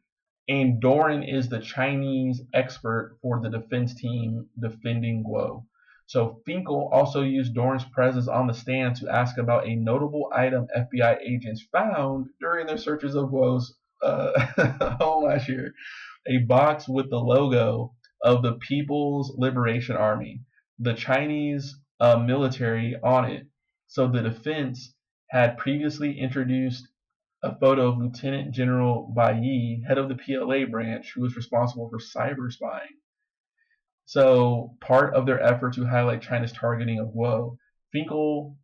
and Doran is the Chinese expert for the defense team defending Guo. So Finkel also used Doran's presence on the stand to ask about a notable item FBI agents found during their searches of Guo's home last year. A box with the logo of the People's Liberation Army. the Chinese military on it. So the defense had previously introduced a photo of Lieutenant General Bai Yi, head of the PLA branch, who was responsible for cyber spying. So part of their effort to highlight China's targeting of Guo, Finkel.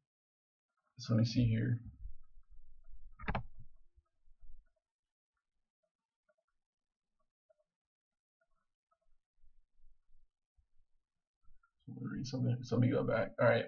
So let me see here. Let me read something. So let me go back. All right.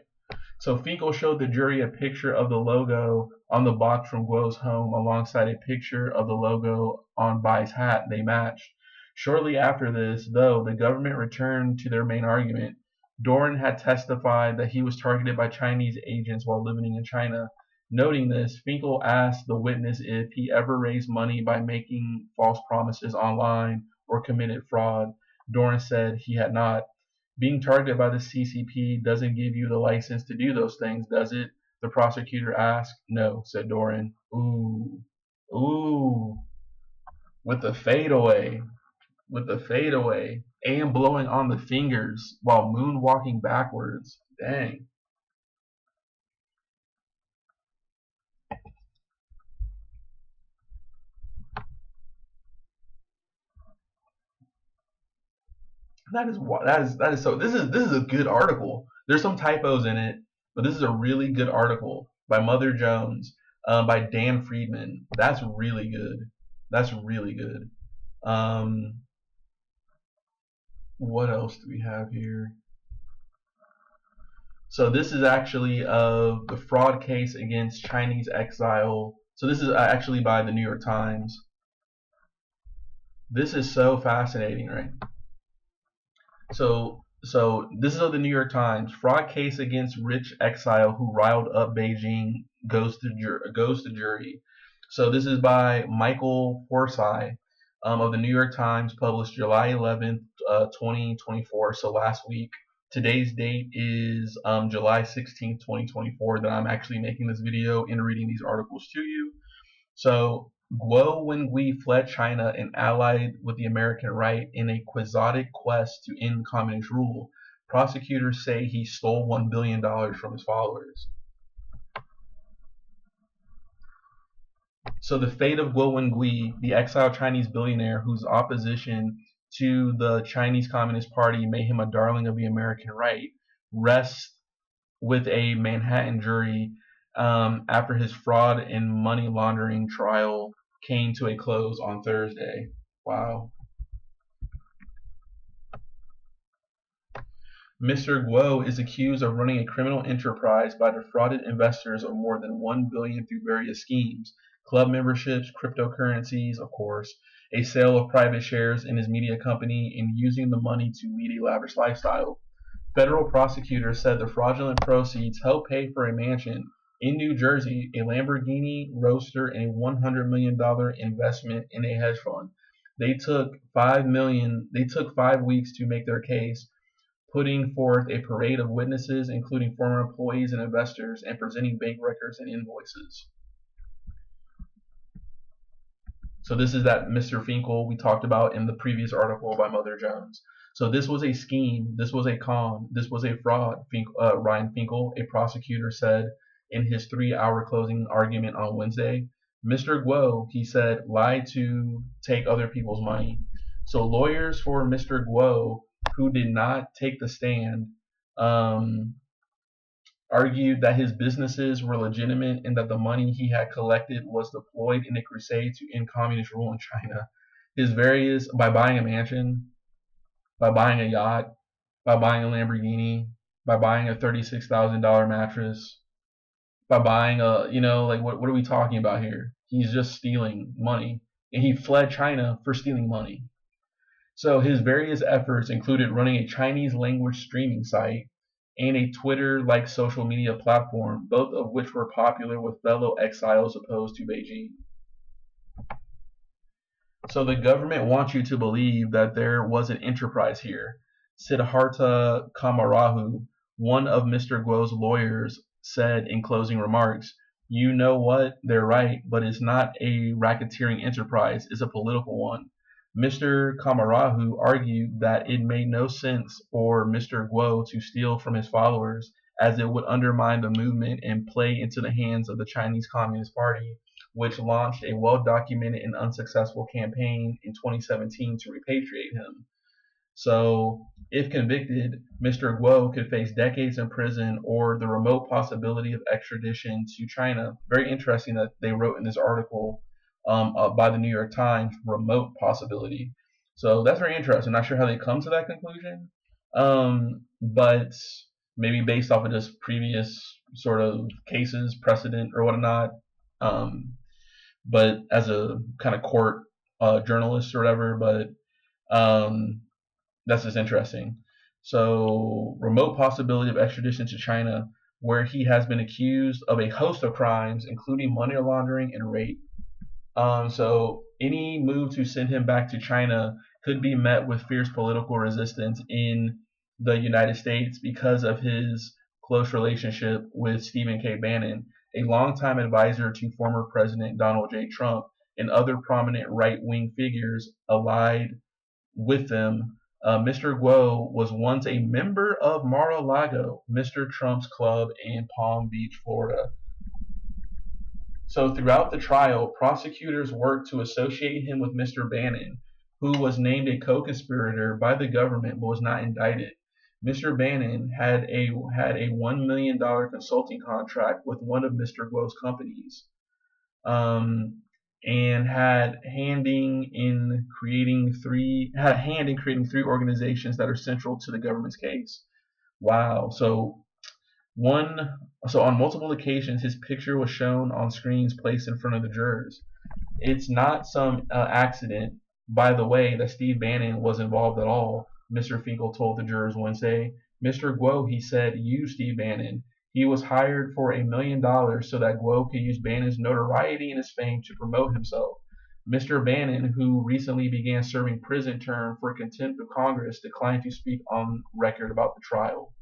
So Finkel showed the jury a picture of the logo on the box from Guo's home alongside a picture of the logo on Bai's hat. They matched. Shortly after this, though, the government returned to their main argument. Doran had testified that he was targeted by Chinese agents while living in China. Noting this, Finkel asked the witness if he ever raised money by making false promises online or committed fraud. Doran said he had not. Being targeted by the CCP doesn't give you the license to do those things, does it? The prosecutor asked. No, said Doran. Ooh. Ooh. With the fadeaway. With the fadeaway. And blowing on the fingers while moonwalking backwards. Dang. That is so. This is a good article. There's some typos in it, but this is a really good article by Mother Jones, by Dan Friedman. That's really good. That's really good. Um, what else do we have here? So this is actually of the fraud case against Chinese exile. So this is actually by the New York Times. This is so fascinating, right? So this is of the New York Times. Fraud case against rich exile who riled up Beijing goes to jury. So this is by Michael Forsythe, of the New York Times, published July 11th, 2024. So last week. Today's date is July 16th, 2024. That I'm actually making this video and reading these articles to you. So Guo Wengui fled China and allied with the American right in a quixotic quest to end communist rule. Prosecutors say he stole $1 billion from his followers. So the fate of Guo Wengui, the exiled Chinese billionaire whose opposition to the Chinese Communist Party made him a darling of the American right, rests with a Manhattan jury after his fraud and money laundering trial came to a close on Thursday. Wow. Mr. Guo is accused of running a criminal enterprise by defrauded investors of more than $1 billion through various schemes, club memberships, cryptocurrencies, of course, a sale of private shares in his media company, and using the money to lead a lavish lifestyle. Federal prosecutors said the fraudulent proceeds helped pay for a mansion in New Jersey, a Lamborghini Roadster, and a $100 million investment in a hedge fund. They took 5 weeks to make their case, putting forth a parade of witnesses, including former employees and investors, and presenting bank records and invoices. So this is that Mr. Finkel we talked about in the previous article by Mother Jones. So this was a scheme, this was a con, this was a fraud, Ryan Finkel, a prosecutor, said in his 3-hour closing argument on Wednesday. Mr. Guo, he said, lied to take other people's money. So lawyers for Mr. Guo, who did not take the stand, argued that his businesses were legitimate and that the money he had collected was deployed in a crusade to end communist rule in China. By buying a mansion, by buying a yacht, by buying a Lamborghini, by buying a $36,000 mattress, by buying what are we talking about here? He's just stealing money. And he fled China for stealing money. So his various efforts included running a Chinese language streaming site and a Twitter-like social media platform, both of which were popular with fellow exiles opposed to Beijing. So the government wants you to believe that there was an enterprise here. Siddhartha Kamarahu, one of Mr. Guo's lawyers, said in closing remarks, "You know what? They're right, but it's not a racketeering enterprise, it's a political one. Mr. Kamarahu argued that it made no sense for Mr. Guo to steal from his followers, as it would undermine the movement and play into the hands of the Chinese Communist Party, which launched a well-documented and unsuccessful campaign in 2017 to repatriate him. So, if convicted, Mr. Guo could face decades in prison or the remote possibility of extradition to China. Very interesting that they wrote in this article by the New York Times, remote possibility. So that's very interesting. Not sure how they come to that conclusion, but maybe based off of just previous sort of cases, precedent, or whatnot. But as a kind of court journalist or whatever, but that's just interesting. So, remote possibility of extradition to China, where he has been accused of a host of crimes, including money laundering and rape. So, any move to send him back to China could be met with fierce political resistance in the United States because of his close relationship with Stephen K. Bannon, a longtime advisor to former President Donald J. Trump, and other prominent right-wing figures allied with them. Mr. Guo was once a member of Mar-a-Lago, Mr. Trump's club in Palm Beach, Florida. So throughout the trial, prosecutors worked to associate him with Mr. Bannon, who was named a co-conspirator by the government but was not indicted. Mr. Bannon had a $1 million consulting contract with one of Mr. Guo's companies. And had a hand in creating three organizations that are central to the government's case. Wow. So on multiple occasions, his picture was shown on screens placed in front of the jurors. It's not some accident, by the way, that Steve Bannon was involved at all, Mr. Finkel told the jurors Wednesday. Mr. Guo, he said, used Steve Bannon. He was hired for $1 million so that Guo could use Bannon's notoriety and his fame to promote himself. Mr. Bannon, who recently began serving prison term for contempt of Congress, declined to speak on record about the trial.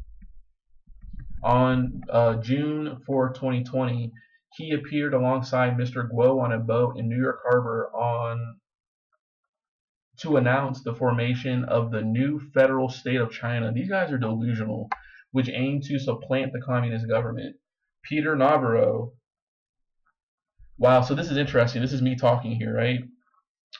On June 4, 2020, he appeared alongside Mr. Guo on a boat in New York Harbor to announce the formation of the new federal state of China. These guys are delusional, which aim to supplant the communist government. Peter Navarro. Wow, so this is interesting. This is me talking here, right?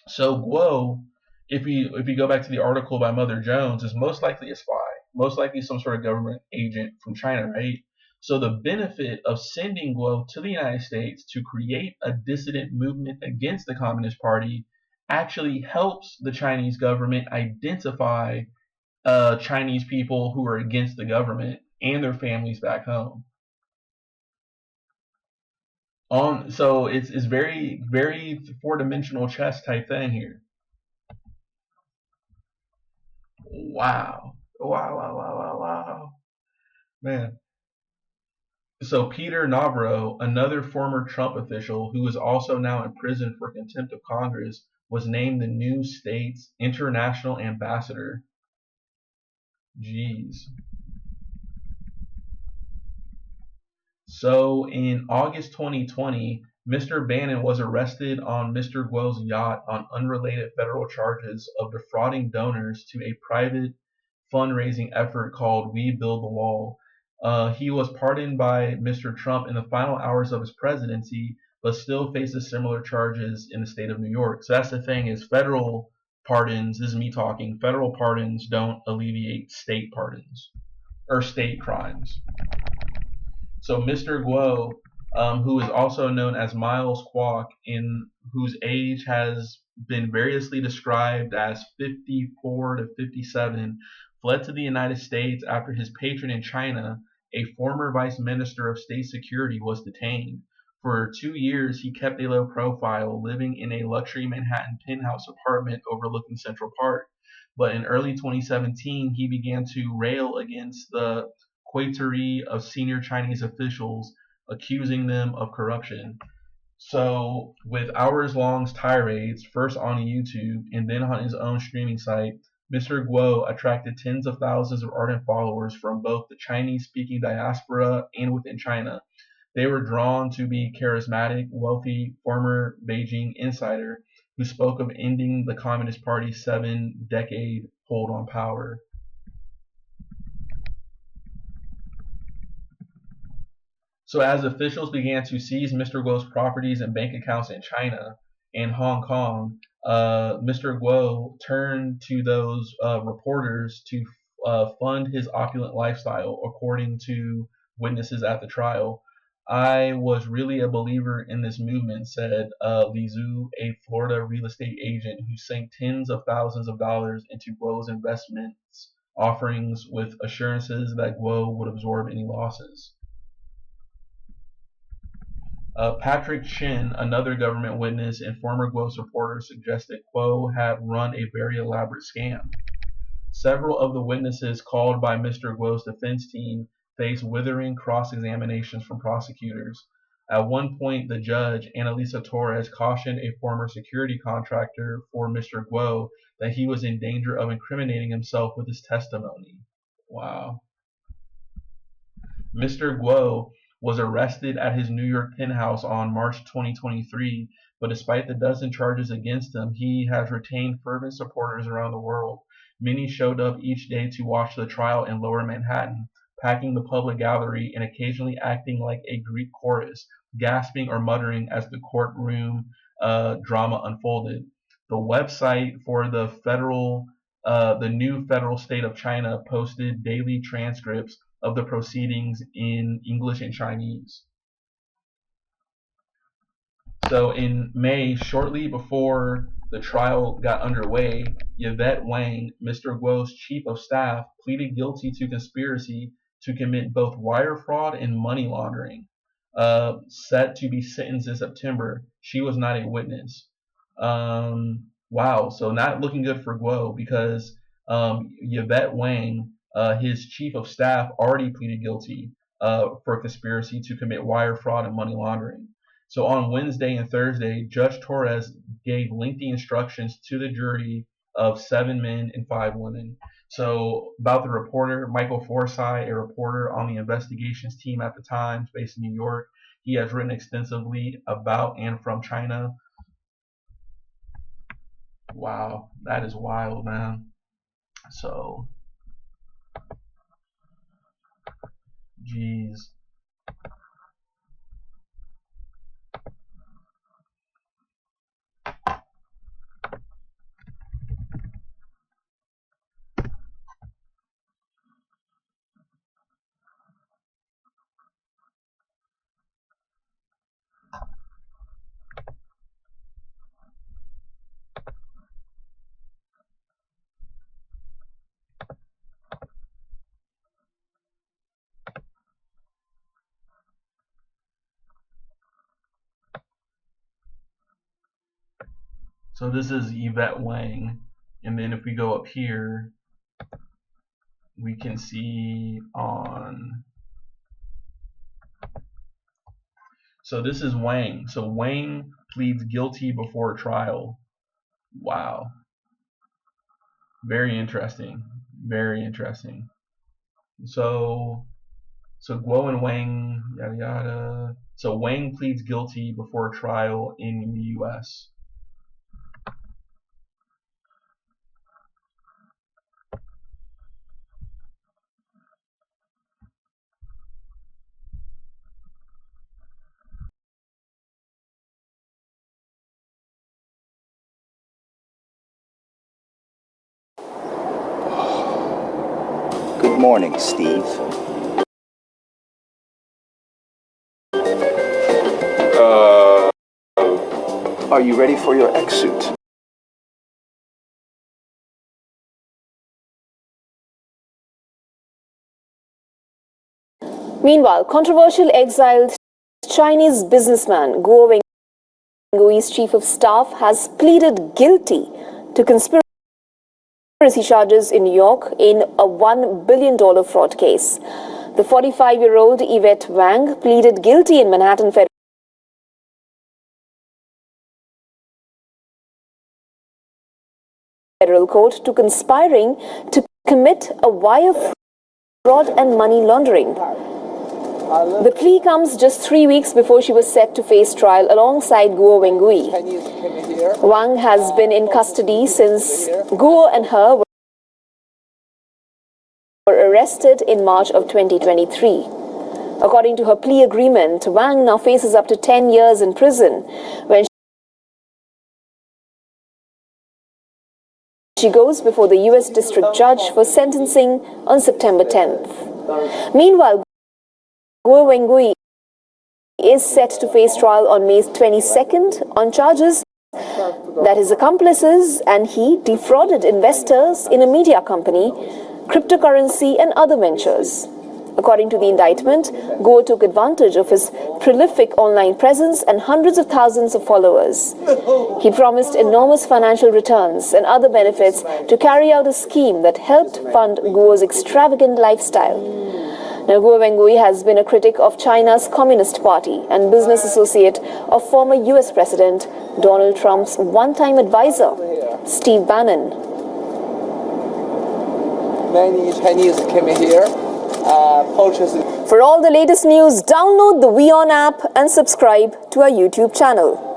So Guo, if you go back to the article by Mother Jones, is most likely a spy, most likely some sort of government agent from China, right? So the benefit of sending Guo to the United States to create a dissident movement against the Communist Party actually helps the Chinese government identify Chinese people who are against the government and their families back home. So it's very, very four-dimensional chess type thing here. Wow. Wow. Man. So Peter Navarro, another former Trump official who is also now in prison for contempt of Congress, was named the new state's international ambassador. Jeez. So in August 2020, Mr. Bannon was arrested on Mr. Guo's yacht on unrelated federal charges of defrauding donors to a private fundraising effort called We Build the Wall. He was pardoned by Mr. Trump in the final hours of his presidency, but still faces similar charges in the state of New York. So that's the thing, is federal pardons, this is me talking, federal pardons don't alleviate state pardons or state crimes. So Mr. Guo, who is also known as Miles Kwok, in whose age has been variously described as 54 to 57, fled to the United States after his patron in China, a former vice minister of state security, was detained. For 2 years, he kept a low profile, living in a luxury Manhattan penthouse apartment overlooking Central Park. But in early 2017, he began to rail against the coterie of senior Chinese officials, accusing them of corruption. So, with hours-long tirades, first on YouTube and then on his own streaming site, Mr. Guo attracted tens of thousands of ardent followers from both the Chinese-speaking diaspora and within China. They were drawn to be charismatic, wealthy, former Beijing insider. who spoke of ending the Communist Party's 7-decade hold on power. So as officials began to seize Mr. Guo's properties and bank accounts in China and Hong Kong, Mr. Guo turned to those reporters to fund his opulent lifestyle, according to witnesses at the trial. I was really a believer in this movement, said Li Zhu, a Florida real estate agent who sank tens of thousands of dollars into Guo's investments offerings with assurances that Guo would absorb any losses. Patrick Chin, another government witness and former Guo supporter, suggested Guo had run a very elaborate scam. Several of the witnesses called by Mr. Guo's defense team faced withering cross-examinations from prosecutors. At one point, the judge, Annalisa Torres, cautioned a former security contractor for Mr. Guo that he was in danger of incriminating himself with his testimony. Wow. Mr. Guo was arrested at his New York penthouse on March 2023, but despite the dozen charges against him, he has retained fervent supporters around the world. Many showed up each day to watch the trial in Lower Manhattan, packing the public gallery and occasionally acting like a Greek chorus, gasping or muttering as the courtroom drama unfolded. The website for the new federal state of China posted daily transcripts of the proceedings in English and Chinese. So in May, shortly before the trial got underway, Yvette Wang, Mr. Guo's chief of staff, pleaded guilty to conspiracy to commit both wire fraud and money laundering. Set to be sentenced in September. She was not a witness. Wow, so not looking good for Guo, because Yvette Wang, his chief of staff, already pleaded guilty for conspiracy to commit wire fraud and money laundering. So on Wednesday and Thursday, Judge Torres gave lengthy instructions to the jury of 7 men and 5 women. So about the reporter, Michael Forsythe, a reporter on the investigations team at the Times based in New York, he has written extensively about and from China. Wow, that is wild, man. So, geez. So this is Yvette Wang, and then if we go up here, we can see on. So this is Wang. So Wang pleads guilty before trial. Wow. Very interesting. Very interesting. So Guo and Wang, yada yada. So Wang pleads guilty before trial in the U.S. Good morning, Steve. Are you ready for your exit? Meanwhile, controversial exiled Chinese businessman Guo Wengui's chief of staff has pleaded guilty to conspiracy charges in New York in a $1 billion fraud case. The 45-year-old Yvette Wang pleaded guilty in Manhattan Federal Court to conspiring to commit a wire fraud and money laundering. The plea comes just 3 weeks before she was set to face trial alongside Guo Wengui. Wang has been in custody since Guo and her were arrested in March of 2023. According to her plea agreement, Wang now faces up to 10 years in prison when she goes before the US District Judge for sentencing on September 10th. Meanwhile, Guo Wengui is set to face trial on May 22nd on charges that his accomplices and he defrauded investors in a media company, cryptocurrency and other ventures. According to the indictment, Guo took advantage of his prolific online presence and hundreds of thousands of followers. He promised enormous financial returns and other benefits to carry out a scheme that helped fund Guo's extravagant lifestyle. Now, Guo Wengui has been a critic of China's Communist Party and business associate of former US President Donald Trump's one-time advisor, Steve Bannon. Many Chinese came here, purchased. For all the latest news, download the Wion app and subscribe to our YouTube channel.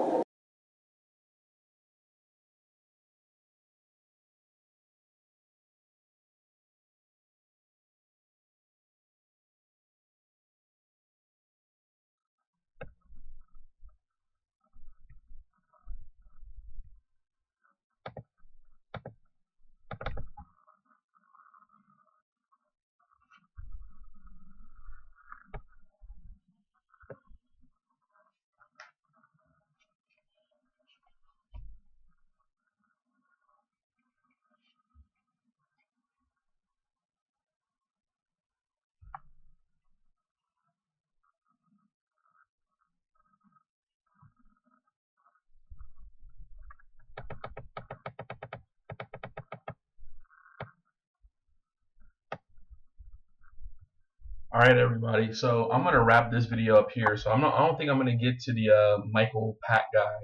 All right, everybody. So I'm gonna wrap this video up here. So I don't think I'm gonna get to the Michael Pat guy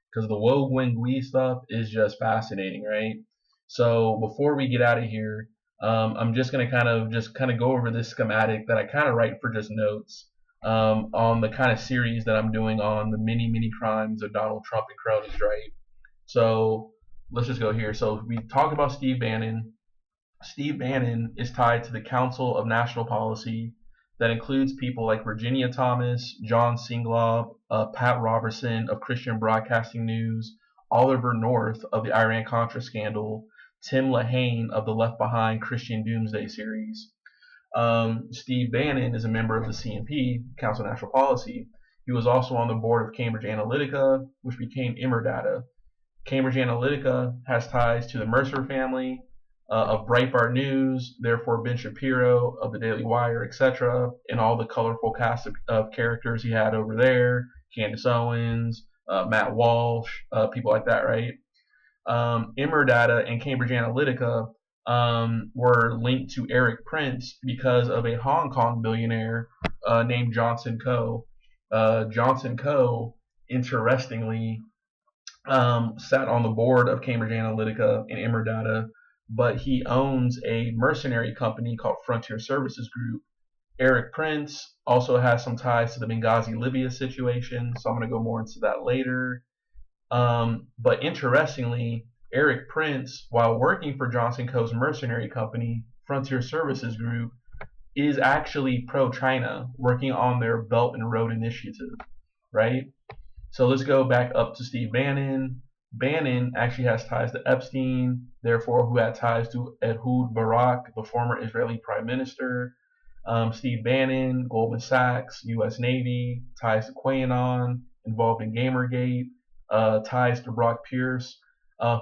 because the Guo Wengui stuff is just fascinating, right? So before we get out of here, I'm just gonna kind of go over this schematic that I kind of write for just notes on the kind of series that I'm doing on the many crimes of Donald Trump and cronies, right? So let's just go here. So we talked about Steve Bannon. Steve Bannon is tied to the Council of National Policy that includes people like Virginia Thomas, John Singlaub, Pat Robertson of Christian Broadcasting News, Oliver North of the Iran-Contra scandal, Tim Lehane of the Left Behind Christian Doomsday series. Steve Bannon is a member of the CNP, Council of National Policy. He was also on the board of Cambridge Analytica, which became Immerdata. Cambridge Analytica has ties to the Mercer family, of Breitbart News, therefore Ben Shapiro of the Daily Wire, etc., and all the colorful cast of characters he had over there, Candace Owens, Matt Walsh, people like that, right? Immerdata and Cambridge Analytica were linked to Eric Prince because of a Hong Kong billionaire named Johnson Coe. Johnson Coe, interestingly, sat on the board of Cambridge Analytica and Immerdata, but he owns a mercenary company called Frontier Services Group. Eric Prince also has some ties to the Benghazi, Libya situation, so I'm going to go more into that later. But interestingly, Eric Prince, while working for Johnson Coe's mercenary company, Frontier Services Group, is actually pro-China, working on their Belt and Road Initiative, right? So let's go back up to Steve Bannon. Bannon actually has ties to Epstein, therefore who had ties to Ehud Barak, the former Israeli prime minister. Steve Bannon, Goldman Sachs, U.S. Navy, ties to QAnon, involved in Gamergate, ties to Brock Pierce,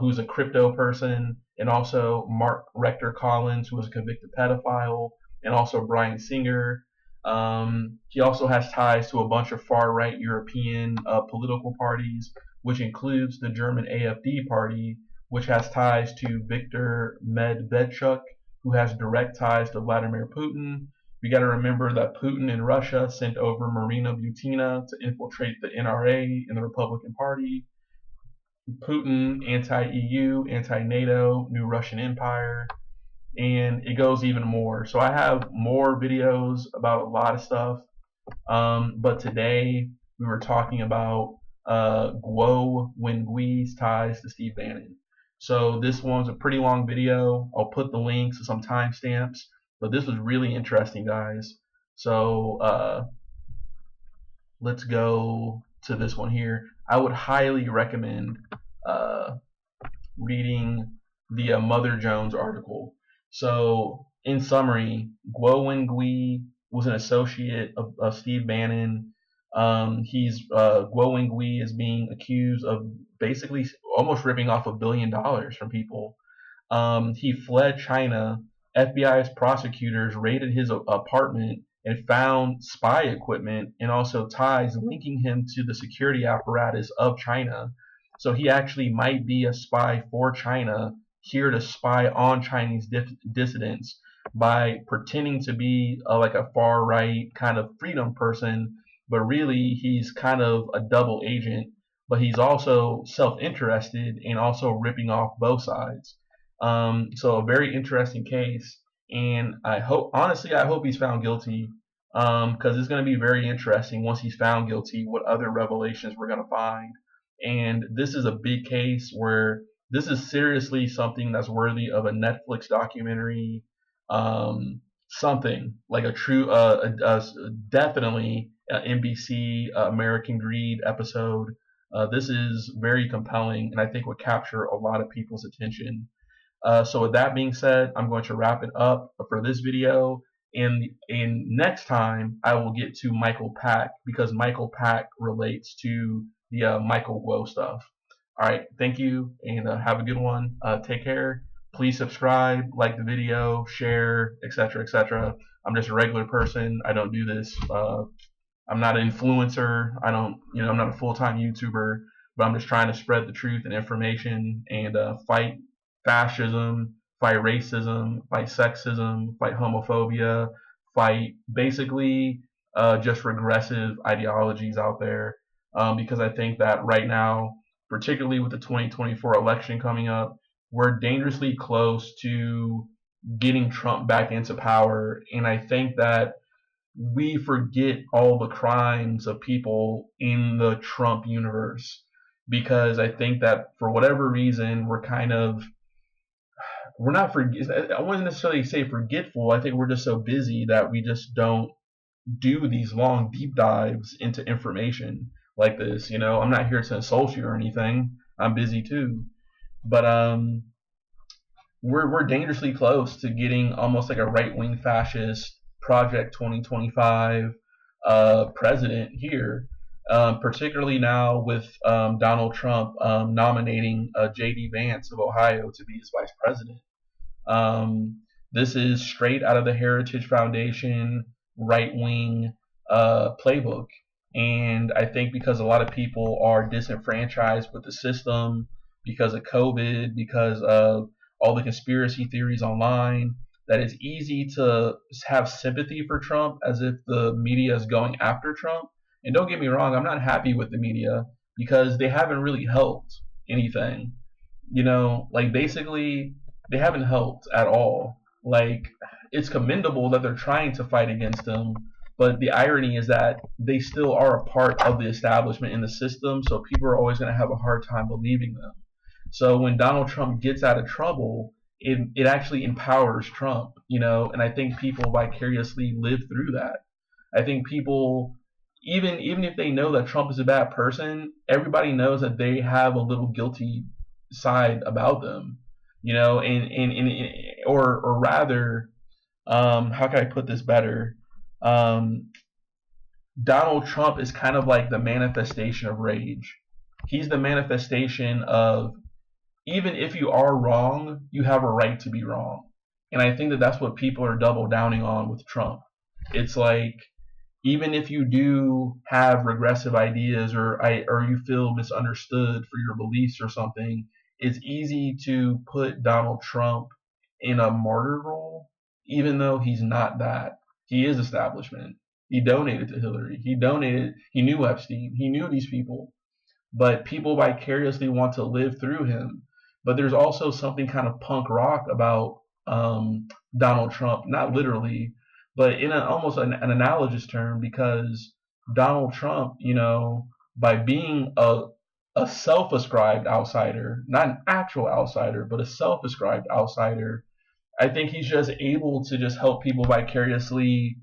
who's a crypto person, and also Mark Rector Collins, who was a convicted pedophile, and also Brian Singer. He also has ties to a bunch of far-right European political parties, which includes the German AfD party, which has ties to Viktor Medvedchuk, who has direct ties to Vladimir Putin. We got to remember that Putin and Russia sent over Marina Butina to infiltrate the NRA and the Republican Party. Putin, anti-EU, anti-NATO, new Russian Empire, and it goes even more. So I have more videos about a lot of stuff. But today we were talking about Guo Wengui's ties to Steve Bannon. So this one's a pretty long video. I'll put the links and some timestamps. But this was really interesting, guys. So let's go to this one here. I would highly recommend reading the Mother Jones article. So, in summary, Guo Wengui was an associate of Steve Bannon. Guo Wengui is being accused of basically almost ripping off $1 billion from people. He fled China. FBI's prosecutors raided his apartment and found spy equipment and also ties linking him to the security apparatus of China. So he actually might be a spy for China, here to spy on Chinese dissidents by pretending to be like a far right kind of freedom person, but really he's kind of a double agent. But he's also self-interested and also ripping off both sides. So a very interesting case, and I hope he's found guilty, because it's going to be very interesting once he's found guilty what other revelations we're going to find. And this is a big case where this is seriously something that's worthy of a Netflix documentary, something like a true, definitely NBC American Greed episode. This is very compelling, and I think would capture a lot of people's attention. So with that being said, I'm going to wrap it up for this video. And next time, I will get to Michael Pack, because Michael Pack relates to the Michael Guo stuff. All right, thank you, and have a good one. Take care. Please subscribe, like the video, share, etc., etc. I'm just a regular person. I don't do this. I'm not an influencer. I'm not a full-time YouTuber, but I'm just trying to spread the truth and information and fight fascism, fight racism, fight sexism, fight homophobia, fight basically just regressive ideologies out there. Because I think that right now, particularly with the 2024 election coming up, we're dangerously close to getting Trump back into power. And I think that we forget all the crimes of people in the Trump universe, because I think that for whatever reason we're not I wouldn't necessarily say forgetful. I think we're just so busy that we just don't do these long deep dives into information like this. I'm not here to insult you or anything. I'm busy too, but we're dangerously close to getting almost like a right-wing fascist Project 2025 president here, particularly now with Donald Trump nominating J.D. Vance of Ohio to be his vice president. This is straight out of the Heritage Foundation right-wing playbook. And I think because a lot of people are disenfranchised with the system because of COVID, because of all the conspiracy theories online, that it's easy to have sympathy for Trump as if the media is going after Trump. And don't get me wrong, I'm not happy with the media because they haven't really helped anything. Basically, they haven't helped at all. It's commendable that they're trying to fight against him, but the irony is that they still are a part of the establishment in the system, so people are always going to have a hard time believing them. So when Donald Trump gets out of trouble, it actually empowers Trump, and I think people vicariously live through that. I think people, even if they know that Trump is a bad person, everybody knows that they have a little guilty side about them, or rather, how can I put this better? Donald Trump is kind of like the manifestation of rage. He's the manifestation of, even if you are wrong, you have a right to be wrong. And I think that that's what people are double downing on with Trump. It's like, even if you do have regressive ideas or you feel misunderstood for your beliefs or something, it's easy to put Donald Trump in a martyr role, even though he's not that. He is establishment. He donated to Hillary. He knew Epstein. He knew these people. But people vicariously want to live through him. But there's also something kind of punk rock about Donald Trump, not literally, but in almost an analogous term, because Donald Trump, by being a self-ascribed outsider, not an actual outsider, but a self-ascribed outsider, I think he's just able to just help people vicariously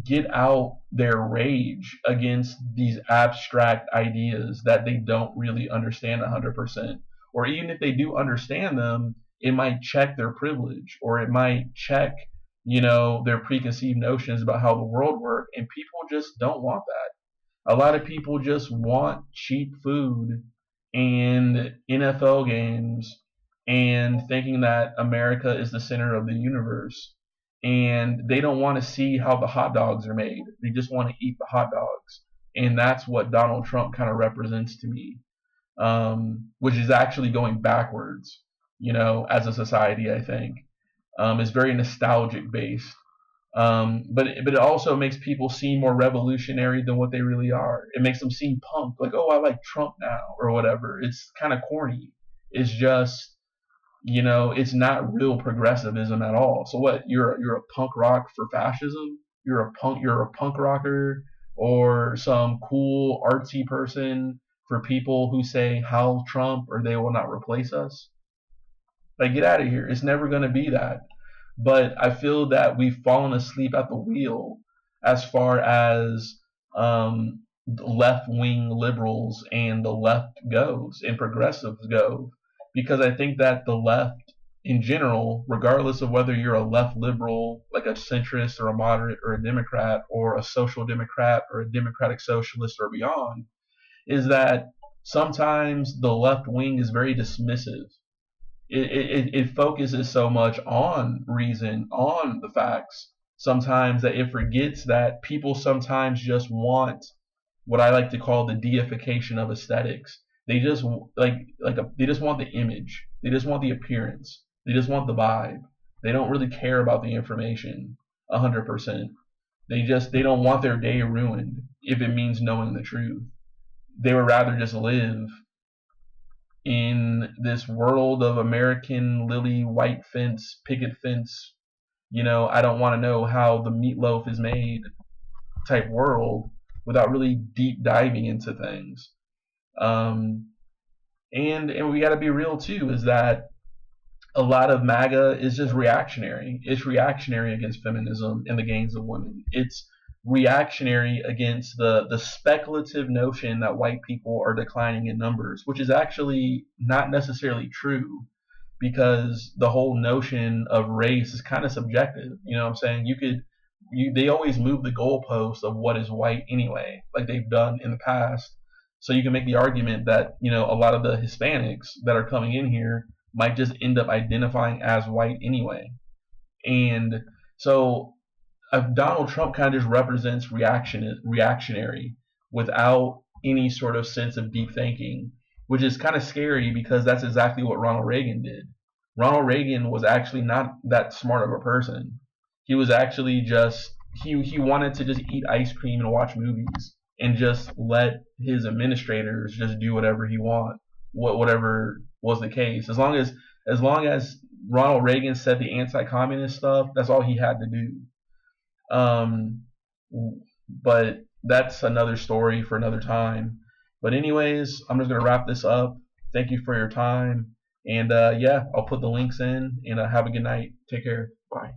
get out their rage against these abstract ideas that they don't really understand 100%. Or even if they do understand them, it might check their privilege, or it might check, their preconceived notions about how the world works, and people just don't want that. A lot of people just want cheap food and NFL games and thinking that America is the center of the universe. And they don't want to see how the hot dogs are made. They just want to eat the hot dogs. And that's what Donald Trump kind of represents to me, which is actually going backwards, as a society, I think. It's very nostalgic based. But it also makes people seem more revolutionary than what they really are. It makes them seem punk, like, oh, I like Trump now, or whatever. It's kind of corny. It's just, it's not real progressivism at all. So what? You're a punk rock for fascism? You're a punk rocker, or some cool artsy person for people who say "How Trump" or "They will not replace us"? Like, get out of here. It's never going to be that. But I feel that we've fallen asleep at the wheel as far as left-wing liberals and the left goes and progressives go, because I think that the left in general, regardless of whether you're a left liberal, like a centrist or a moderate or a Democrat or a social democrat or a democratic socialist or beyond, is that sometimes the left wing is very dismissive. It focuses so much on reason, on the facts, sometimes that it forgets that people sometimes just want what I like to call the deification of aesthetics. They just they just want the image. They just want the appearance. They just want the vibe. They don't really care about the information 100%. They don't want their day ruined if it means knowing the truth. They would rather just live in this world of American lily white fence, picket fence, I don't want to know how the meatloaf is made type world without really deep diving into things. And we got to be real too, is that a lot of MAGA is just reactionary. It's reactionary against feminism and the gains of women. It's reactionary against the speculative notion that white people are declining in numbers, which is actually not necessarily true, because the whole notion of race is kind of subjective. You know what I'm saying? They always move the goalposts of what is white anyway, like they've done in the past. So you can make the argument that, a lot of the Hispanics that are coming in here might just end up identifying as white anyway. And so Donald Trump kind of just represents reactionary without any sort of sense of deep thinking, which is kind of scary, because that's exactly what Ronald Reagan did. Ronald Reagan was actually not that smart of a person. He was actually just, he wanted to just eat ice cream and watch movies and just let his administrators just do whatever he want, whatever was the case. As long as Ronald Reagan said the anti-communist stuff, that's all he had to do. But that's another story for another time. But anyways, I'm just going to wrap this up. Thank you for your time. And I'll put the links in, and have a good night. Take care. Bye.